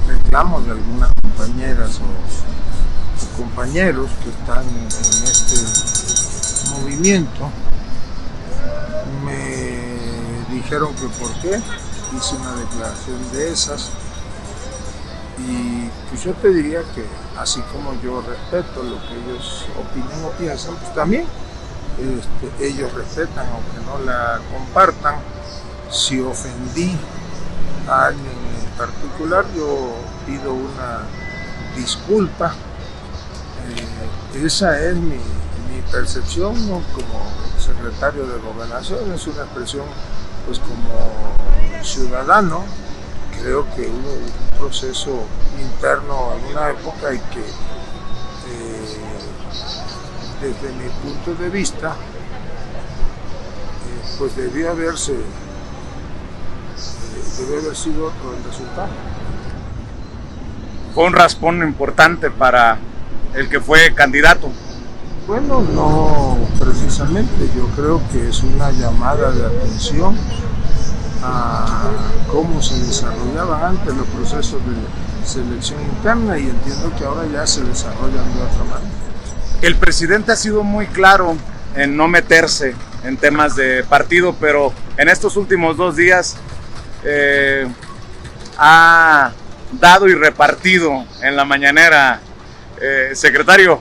reclamos de algunas compañeras o compañeros que están en este movimiento. Me dijeron que por qué hice una declaración de esas. Y pues yo te diría que así como yo respeto lo que ellos opinan o piensan, pues también ellos respetan aunque no la compartan. Si ofendí a alguien en particular, yo pido una disculpa. Esa es mi percepción, ¿no? Como secretario de Gobernación, es una expresión pues como ciudadano. Creo que hubo un proceso interno en una época y que desde mi punto de vista pues debió haberse debe haber sido otro el resultado. Fue un raspón importante para el que fue candidato. Bueno, no precisamente, yo creo que es una llamada de atención a cómo se desarrollaban antes los procesos de selección interna y entiendo que ahora ya se desarrollan de otra manera. El presidente ha sido muy claro en no meterse en temas de partido, pero en estos últimos 2 días ha dado y repartido en la mañanera. Secretario,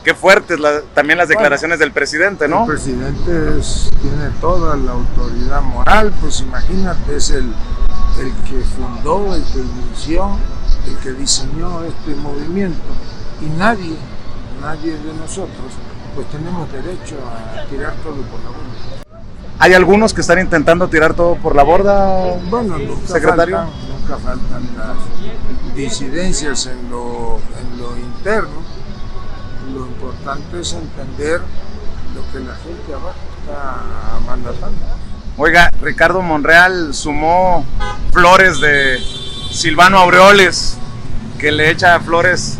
qué fuertes también las declaraciones del presidente, ¿no? El presidente tiene toda la autoridad moral, pues imagínate, es el que fundó, el que inició, el que diseñó este movimiento y nadie de nosotros pues tenemos derecho a tirar todo por la borda. ¿Hay algunos que están intentando tirar todo por la borda, bueno, secretario? Nunca faltan las disidencias en lo interno. Lo importante es entender lo que la gente abajo está mandatando. Oiga, Ricardo Monreal sumó flores de Silvano Aureoles, que le echa flores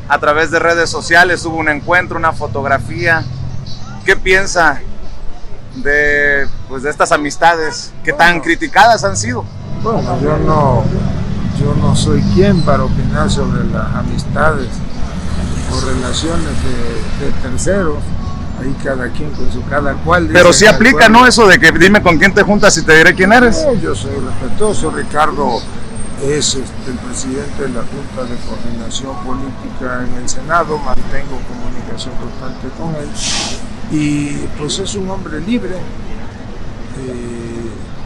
a través de redes sociales. Hubo un encuentro, una fotografía. ¿Qué piensa de estas amistades que tan criticadas han sido? Bueno, yo no soy quien para opinar sobre las amistades o relaciones de terceros. Ahí cada cual. Pero sí aplica, ¿no? Eso de que dime con quién te juntas y te diré quién eres. No, yo soy respetuoso. Ricardo es el presidente de la Junta de Coordinación Política en el Senado. Mantengo comunicación constante con él. Y pues es un hombre libre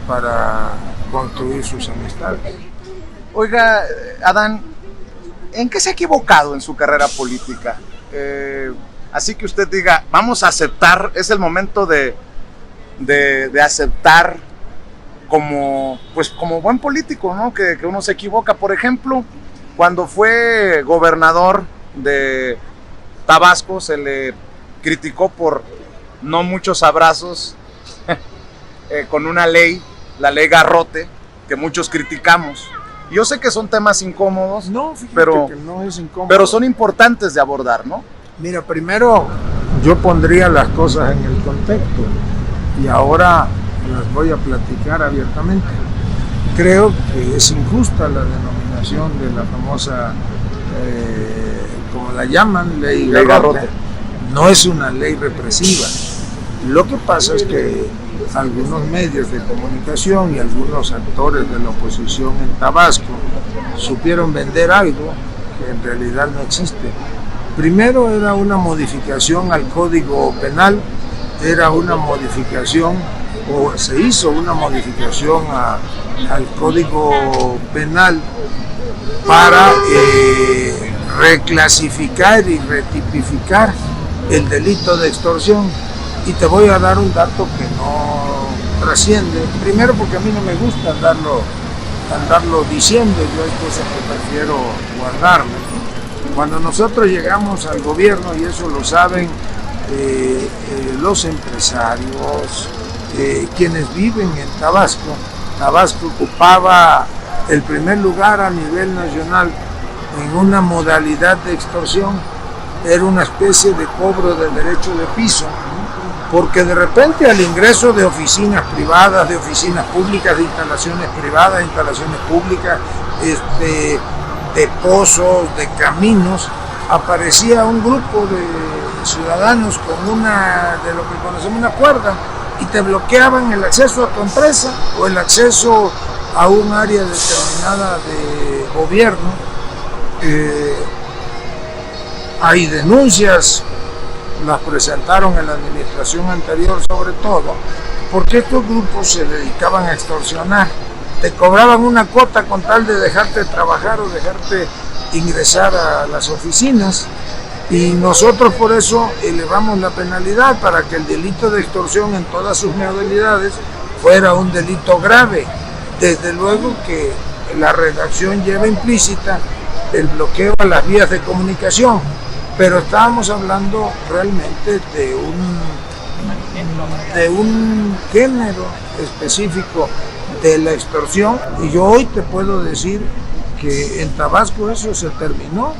para construir sus amistades. Oiga, Adán, ¿en qué se ha equivocado en su carrera política? Así que usted diga, vamos a aceptar, es el momento de aceptar como buen político, ¿no? Que uno se equivoca. Por ejemplo, cuando fue gobernador de Tabasco, se le criticó por no muchos abrazos con una ley, la ley Garrote, que muchos criticamos. Yo sé que son temas incómodos, no, fíjate pero, que no es incómodo. Pero son importantes de abordar, ¿no? Mira, primero yo pondría las cosas en el contexto y ahora las voy a platicar abiertamente. Creo que es injusta la denominación de la famosa, como la llaman, ley Garrote. No es una ley represiva. Lo que pasa es que algunos medios de comunicación y algunos actores de la oposición en Tabasco supieron vender algo que en realidad no existe. Primero era una modificación al Código Penal, era una modificación, o se hizo una modificación al Código Penal para reclasificar y retipificar el delito de extorsión. Y te voy a dar un dato que no trasciende. Primero porque a mí no me gusta andarlo diciendo, yo hay cosas que prefiero guardarme. Cuando nosotros llegamos al gobierno, y eso lo saben los empresarios, quienes viven en Tabasco, Tabasco ocupaba el primer lugar a nivel nacional en una modalidad de extorsión. Era una especie de cobro de derecho de piso, porque de repente al ingreso de oficinas privadas, de oficinas públicas, de instalaciones privadas, de instalaciones públicas, de pozos, de caminos, aparecía un grupo de ciudadanos con de lo que conocemos una cuerda y te bloqueaban el acceso a tu empresa o el acceso a un área determinada de gobierno. Hay denuncias, las presentaron en la administración anterior sobre todo, porque estos grupos se dedicaban a extorsionar. Te cobraban una cuota con tal de dejarte trabajar o dejarte ingresar a las oficinas, y nosotros por eso elevamos la penalidad para que el delito de extorsión en todas sus modalidades fuera un delito grave. Desde luego que la redacción lleva implícita el bloqueo a las vías de comunicación, pero estábamos hablando realmente de de un género específico de la extorsión, y yo hoy te puedo decir que en Tabasco eso se terminó.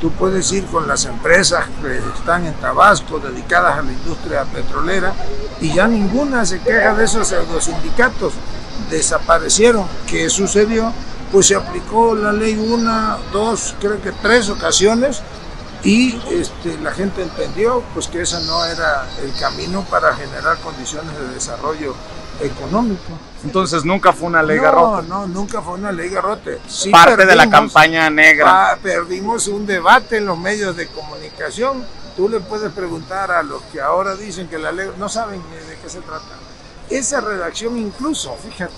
Tú puedes ir con las empresas que están en Tabasco dedicadas a la industria petrolera y ya ninguna se queja de esos pseudosindicatos. Desaparecieron. ¿Qué sucedió? Pues se aplicó la ley 1, 2, creo que 3 ocasiones y la gente entendió pues que ese no era el camino para generar condiciones de desarrollo económico. Entonces nunca fue una ley garrote. No, nunca fue una ley garrote. Sí, parte de la campaña negra. Perdimos un debate en los medios de comunicación. Tú le puedes preguntar a los que ahora dicen que la ley, no saben de qué se trata. Esa redacción incluso, fíjate,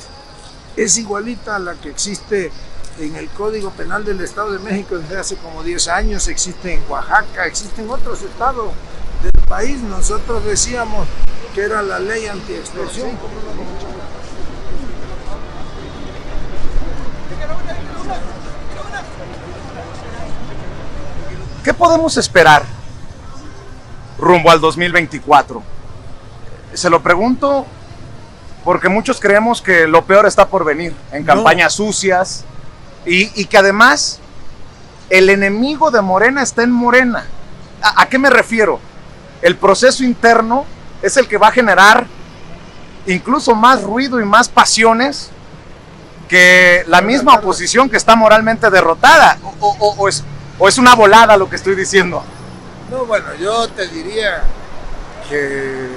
es igualita a la que existe en el Código Penal del Estado de México desde hace como 10 años, existe en Oaxaca, existe en otros estados del país. Nosotros decíamos que era la ley antiextorsión. ¿Qué podemos esperar rumbo al 2024? Se lo pregunto porque muchos creemos que lo peor está por venir, en campañas sucias, y que además el enemigo de Morena está en Morena. ¿A qué me refiero? El proceso interno es el que va a generar incluso más ruido y más pasiones que la misma oposición que está moralmente derrotada. ¿O es una volada lo que estoy diciendo? No, bueno, yo te diría que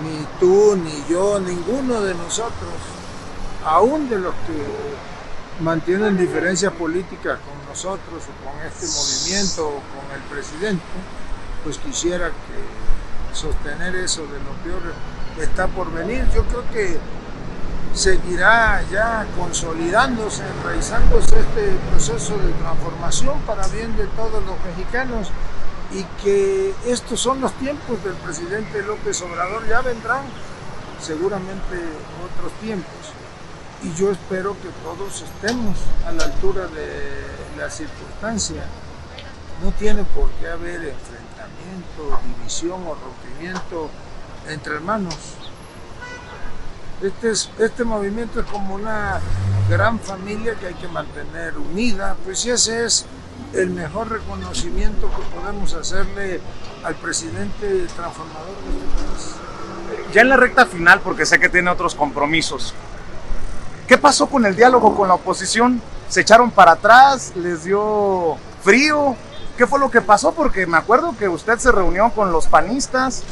ni tú, ni yo, ninguno de nosotros, aún de los que mantienen diferencias políticas con nosotros o con este movimiento o con el presidente, pues quisiera que sostener eso de lo peor está por venir. Yo creo que seguirá ya consolidándose, enraizándose este proceso de transformación para bien de todos los mexicanos, y que estos son los tiempos del presidente López Obrador. Ya vendrán seguramente otros tiempos y yo espero que todos estemos a la altura de la circunstancia. No tiene por qué haber enfrentamiento, división o rompimiento entre hermanos. Este movimiento es como una gran familia que hay que mantener unida, pues ese es el mejor reconocimiento que podemos hacerle al presidente transformador de este país. Ya en la recta final, porque sé que tiene otros compromisos, ¿qué pasó con el diálogo con la oposición? ¿Se echaron para atrás? ¿Les dio frío? ¿Qué fue lo que pasó? Porque me acuerdo que usted se reunió con los panistas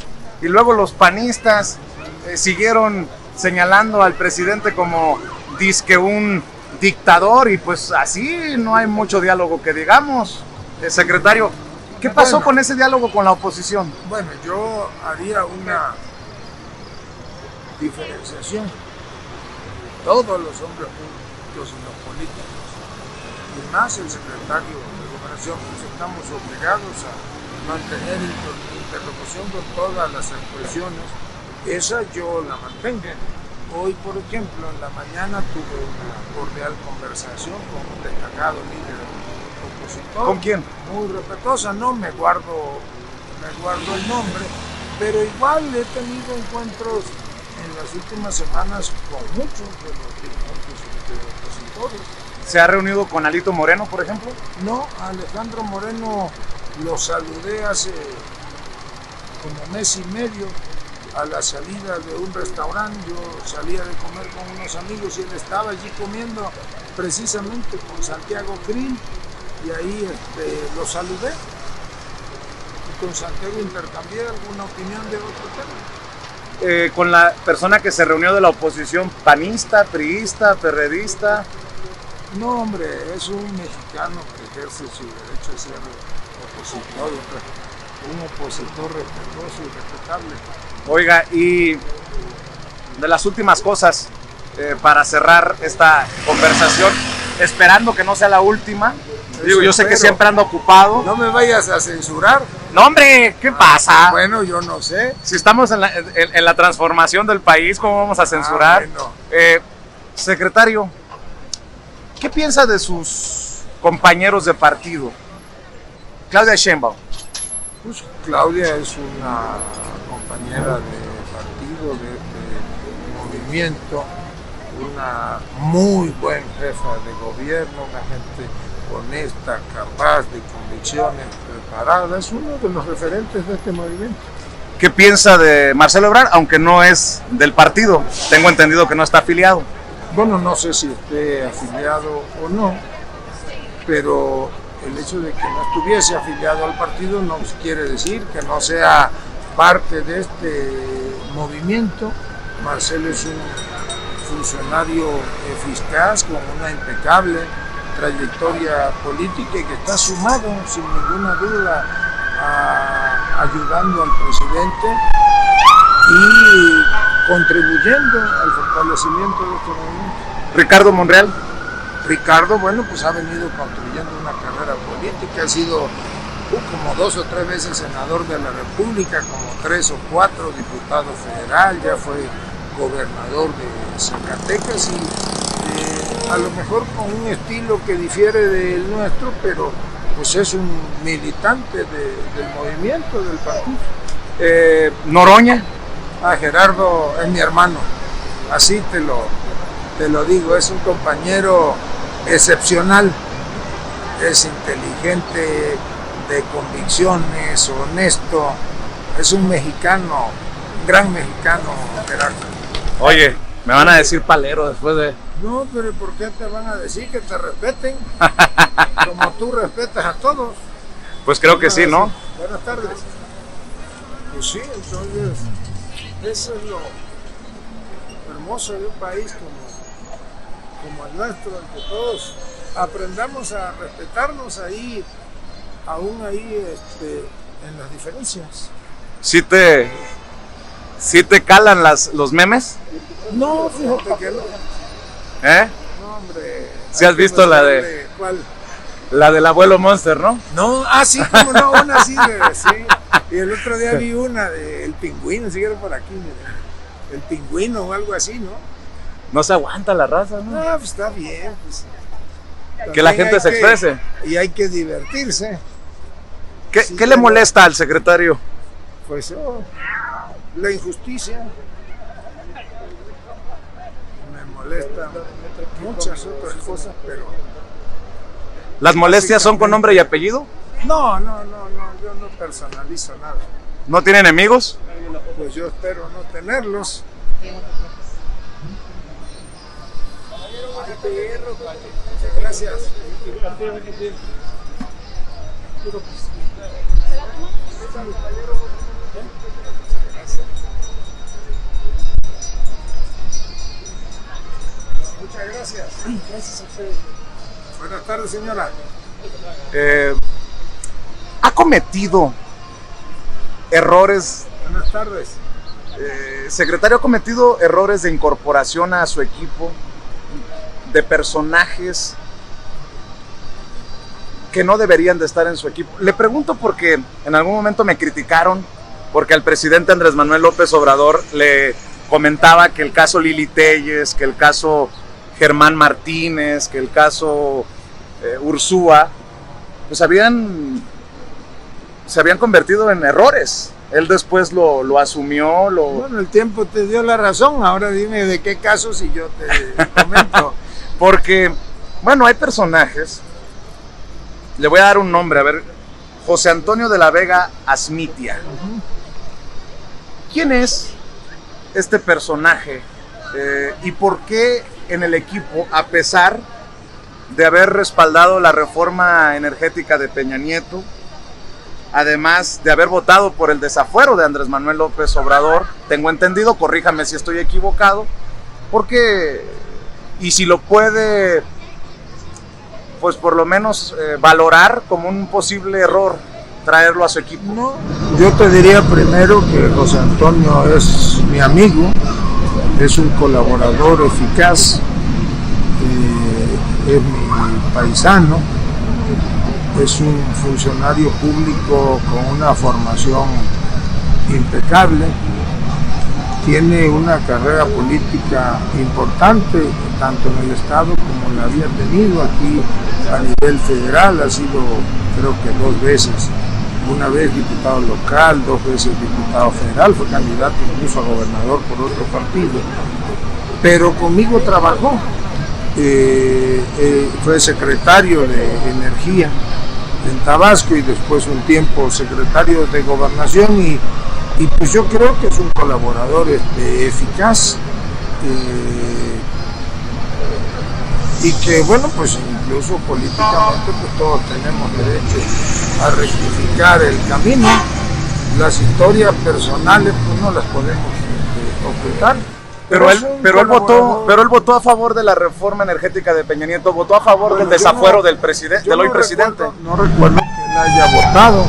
y luego los panistas siguieron señalando al presidente como dizque un dictador, y pues así no hay mucho diálogo que digamos. Secretario, ¿qué pasó con ese diálogo con la oposición? Bueno, yo haría una diferenciación. Todos los hombres públicos y los políticos, y más el secretario de Gobernación, pues estamos obligados a mantener interlocución con todas las expresiones. Esa yo la mantengo. Hoy, por ejemplo, en la mañana tuve una cordial conversación con un destacado líder opositor. ¿Con quién? Muy respetuosa, no me guardo el nombre, pero igual he tenido encuentros en las últimas semanas con muchos de los dirigentes opositores. ¿Se ha reunido con Alito Moreno, por ejemplo? No, a Alejandro Moreno lo saludé hace como mes y medio a la salida de un restaurante. Yo salía de comer con unos amigos y él estaba allí comiendo precisamente con Santiago Krill, y ahí lo saludé, y con Santiago intercambié alguna opinión de otro tema. Con la persona que se reunió de la oposición, panista, priista, perredista. No, hombre, es un mexicano que ejerce su derecho a ser opositor, un opositor respetuoso y respetable. Oiga, y de las últimas cosas, para cerrar esta conversación, esperando que no sea la última. Digo, yo sé que siempre ando ocupado. No me vayas a censurar. No, hombre, ¿qué pasa? Bueno, yo no sé. Si estamos en la transformación del país, ¿cómo vamos a censurar? Bueno. Secretario, ¿qué piensa de sus compañeros de partido? Claudia Sheinbaum. Pues Claudia es una compañera de partido, de este movimiento, una muy buena jefa de gobierno, una gente honesta, capaz, de convicciones, preparada, es uno de los referentes de este movimiento. ¿Qué piensa de Marcelo Ebrard, aunque no es del partido? Tengo entendido que no está afiliado. Bueno, no sé si esté afiliado o no, pero el hecho de que no estuviese afiliado al partido no quiere decir que no sea parte de este movimiento. Marcelo es un funcionario eficaz con una impecable trayectoria política y que está sumado sin ninguna duda ayudando al presidente y contribuyendo al fortalecimiento de este movimiento. Ricardo Monreal. Ricardo, bueno, pues ha venido construyendo una carrera política, ha sido como 2 o 3 veces senador de la República, como 3 o 4 diputado federal, ya fue gobernador de Zacatecas y a lo mejor con un estilo que difiere del nuestro, pero pues es un militante del movimiento, del partido. Noroña. Gerardo es mi hermano, así te lo digo, es un compañero excepcional, es inteligente, de convicciones, honesto, es un mexicano, un gran mexicano, Gerardo. Oye, me van a decir palero después de... No, pero ¿por qué te van a decir que te respeten? Como tú respetas a todos. Pues creo que sí, ¿no? Buenas tardes. Pues sí, entonces, eso es lo hermoso de un país como el nuestro, en que todos aprendamos a respetarnos ahí, aún ahí en las diferencias. ¿Sí te calan los memes? No, fíjate que no. ¿Eh? No, hombre. ¿Sí has visto la de... ¿Cuál? La del abuelo Monster, ¿no? No, sí, como no, una así, sí. Y el otro día vi una del pingüino, si por aquí, el pingüino o algo así, ¿no? No se aguanta la raza, ¿no? Ah, pues está bien, pues. Que la gente se exprese. Y hay que divertirse. ¿Qué le molesta al secretario? Pues la injusticia. Me molesta muchas otras cosas, pero... ¿Las molestias son con nombre y apellido? No, yo no personalizo nada. ¿No tiene enemigos? Pues yo espero no tenerlos. Gracias. Muchas gracias. Gracias a usted. Buenas tardes, señora. ¿Ha cometido errores? Buenas tardes. Secretario, ¿ha cometido errores de incorporación a su equipo de personajes que no deberían de estar en su equipo? Le pregunto porque en algún momento me criticaron porque al presidente Andrés Manuel López Obrador le comentaba que el caso Lili Téllez, que el caso Germán Martínez, que el caso Ursúa, pues se habían convertido en errores. Él después lo asumió. Bueno, el tiempo te dio la razón. Ahora dime de qué casos y yo te comento. Porque, bueno, hay personajes. Le voy a dar un nombre, a ver. José Antonio de la Vega Asmitia. ¿Quién es este personaje? ¿Y por qué en el equipo, a pesar de haber respaldado la reforma energética de Peña Nieto, además de haber votado por el desafuero de Andrés Manuel López Obrador, tengo entendido, corríjame si estoy equivocado, porque, y si lo puede, pues por lo menos valorar como un posible error, traerlo a su equipo? No, yo te diría primero que José Antonio es mi amigo, es un colaborador eficaz, es mi paisano, es un funcionario público con una formación impecable, tiene una carrera política importante, tanto en el Estado como la había tenido aquí a nivel federal, ha sido creo que 2 veces una vez diputado local, 2 veces diputado federal, fue candidato incluso a gobernador por otro partido, pero conmigo trabajó, fue secretario de Energía en Tabasco y después un tiempo secretario de Gobernación y pues yo creo que es un colaborador eficaz y que bueno, pues incluso políticamente pues todos tenemos derecho a rectificar el camino. Las historias personales pues no las podemos ocultar. Pero él votó a favor de la reforma energética de Peña Nieto, votó a favor del desafuero del hoy presidente. No recuerdo que él haya votado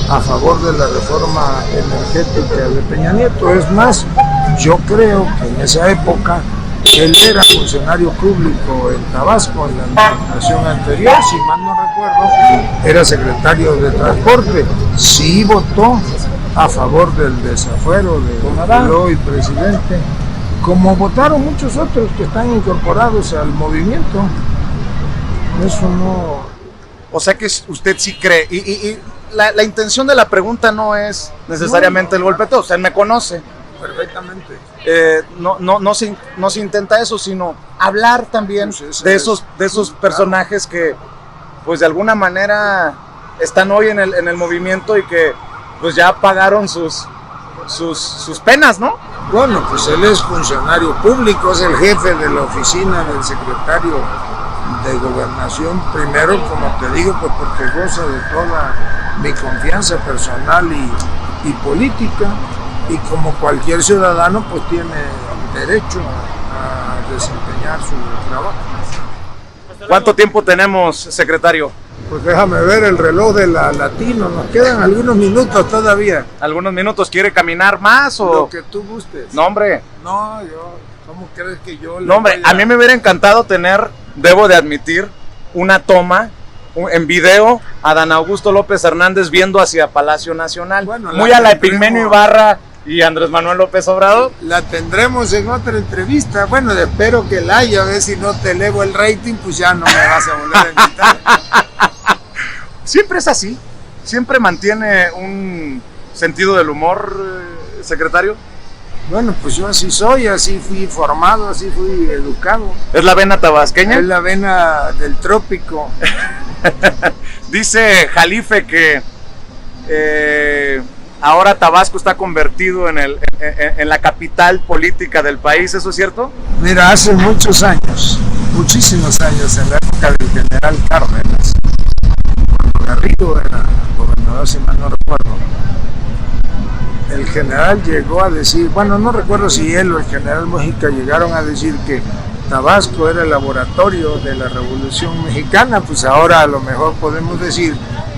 a favor de la reforma energética de Peña Nieto. Es más, yo creo que en esa época él era funcionario público en Tabasco, en la administración anterior, si mal no recuerdo, era secretario de Transporte. Sí votó a favor del desafuero del hoy presidente, como votaron muchos otros que están incorporados al movimiento. Eso no... O sea que usted sí cree, y la intención de la pregunta no es necesariamente el golpeteo, usted me conoce perfectamente. No se intenta eso, sino hablar también pues de esos personajes que pues de alguna manera están hoy en el movimiento y que pues ya pagaron sus penas, ¿no? Bueno, pues él es funcionario público, es el jefe de la oficina del secretario de Gobernación, primero, como te digo, pues porque goza de toda mi confianza personal y política, y como cualquier ciudadano, pues tiene derecho a desempeñar su trabajo. ¿Cuánto tiempo tenemos, secretario? Pues déjame ver el reloj de la Latino, nos quedan algunos minutos todavía. ¿Algunos minutos? ¿Quiere caminar más o...? Lo que tú gustes. No, hombre. No, ¿cómo crees que yo...? No, hombre, a mí me hubiera encantado tener, debo de admitir, una toma en video a Dan Augusto López Hernández viendo hacia Palacio Nacional. Bueno, muy a la Epigmenio Ibarra y Andrés Manuel López Obrador. La tendremos en otra entrevista. Bueno, espero que la haya, a ver si no te elevo el rating, pues ya no me vas a volver a invitar. Siempre es así, siempre mantiene un sentido del humor, secretario. Bueno, pues yo así soy, así fui formado, así fui educado. ¿Es la vena tabasqueña? Es la vena del trópico. Dice Jalife que ahora Tabasco está convertido en la capital política del país, ¿eso es cierto? Mira, hace muchos años, muchísimos años, en la época del general Cárdenas, cuando Garrido era gobernador, si mal no recuerdo, el general llegó a decir, bueno, no recuerdo si él o el general Mujica llegaron a decir que Tabasco era el laboratorio de la Revolución Mexicana. Pues ahora a lo mejor podemos decir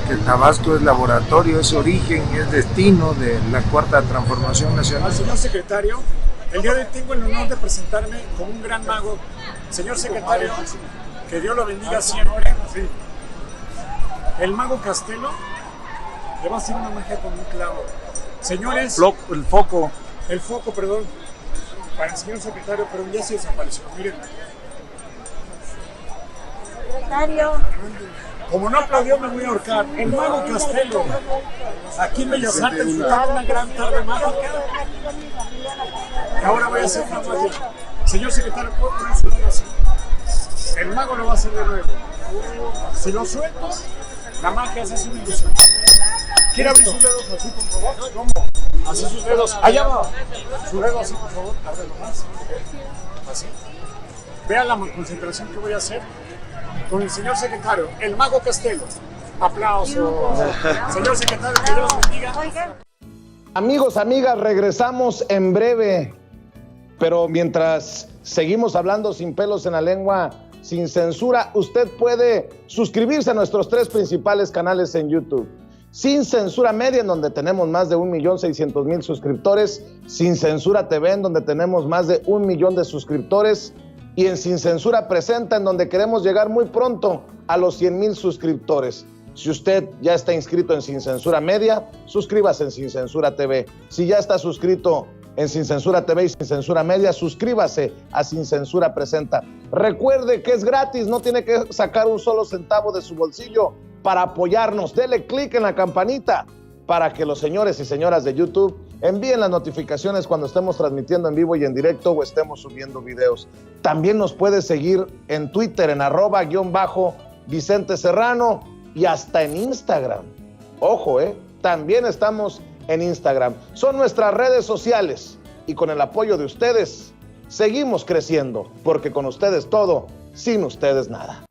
que Tabasco es laboratorio, es origen, es destino de la Cuarta Transformación Nacional. Señor secretario, el día de hoy tengo el honor de presentarme como un gran mago. Señor secretario, que Dios lo bendiga siempre. El mago Castelo le va a hacer una magia con un clavo. Señores, el foco, perdón, para el señor secretario, pero ya se desapareció. Miren. Secretario. Como no aplaudió, me voy a ahorcar. El mago Castelo. Aquí en Bellas Artes disfrutaba una gran tarde mágica. Y ahora voy a hacer una magia. Señor secretario, ¿puedo poner su dedo así? El mago lo va a hacer de nuevo. Si lo suelto, la magia se hace una ilusión. ¿Quiere abrir sus dedos así, por favor? ¿Cómo? Así sus dedos. Allá va. Su dedo así, por favor. Ábrelo más. Así. Vean la concentración que voy a hacer con el señor secretario, el mago Castelo. Aplausos. Señor secretario, que Dios bendiga. Amigos, amigas, regresamos en breve. Pero mientras seguimos hablando sin pelos en la lengua, sin censura, usted puede suscribirse a nuestros 3 principales canales en YouTube. Sin Censura Media, en donde tenemos más de 1.600.000 suscriptores, Sin Censura TV, en donde tenemos más de 1 millón de suscriptores, y en Sin Censura Presenta, en donde queremos llegar muy pronto a los 100,000 suscriptores. Si usted ya está inscrito en Sin Censura Media, suscríbase en Sin Censura TV. Si ya está suscrito en Sin Censura TV y Sin Censura Media, suscríbase a Sin Censura Presenta. Recuerde que es gratis, no tiene que sacar un solo centavo de su bolsillo para apoyarnos. Dele clic en la campanita para que los señores y señoras de YouTube envíen las notificaciones cuando estemos transmitiendo en vivo y en directo o estemos subiendo videos. También nos puedes seguir en Twitter en @Vicente Serrano y hasta en Instagram. Ojo, también estamos en Instagram. Son nuestras redes sociales y con el apoyo de ustedes seguimos creciendo, porque con ustedes todo, sin ustedes nada.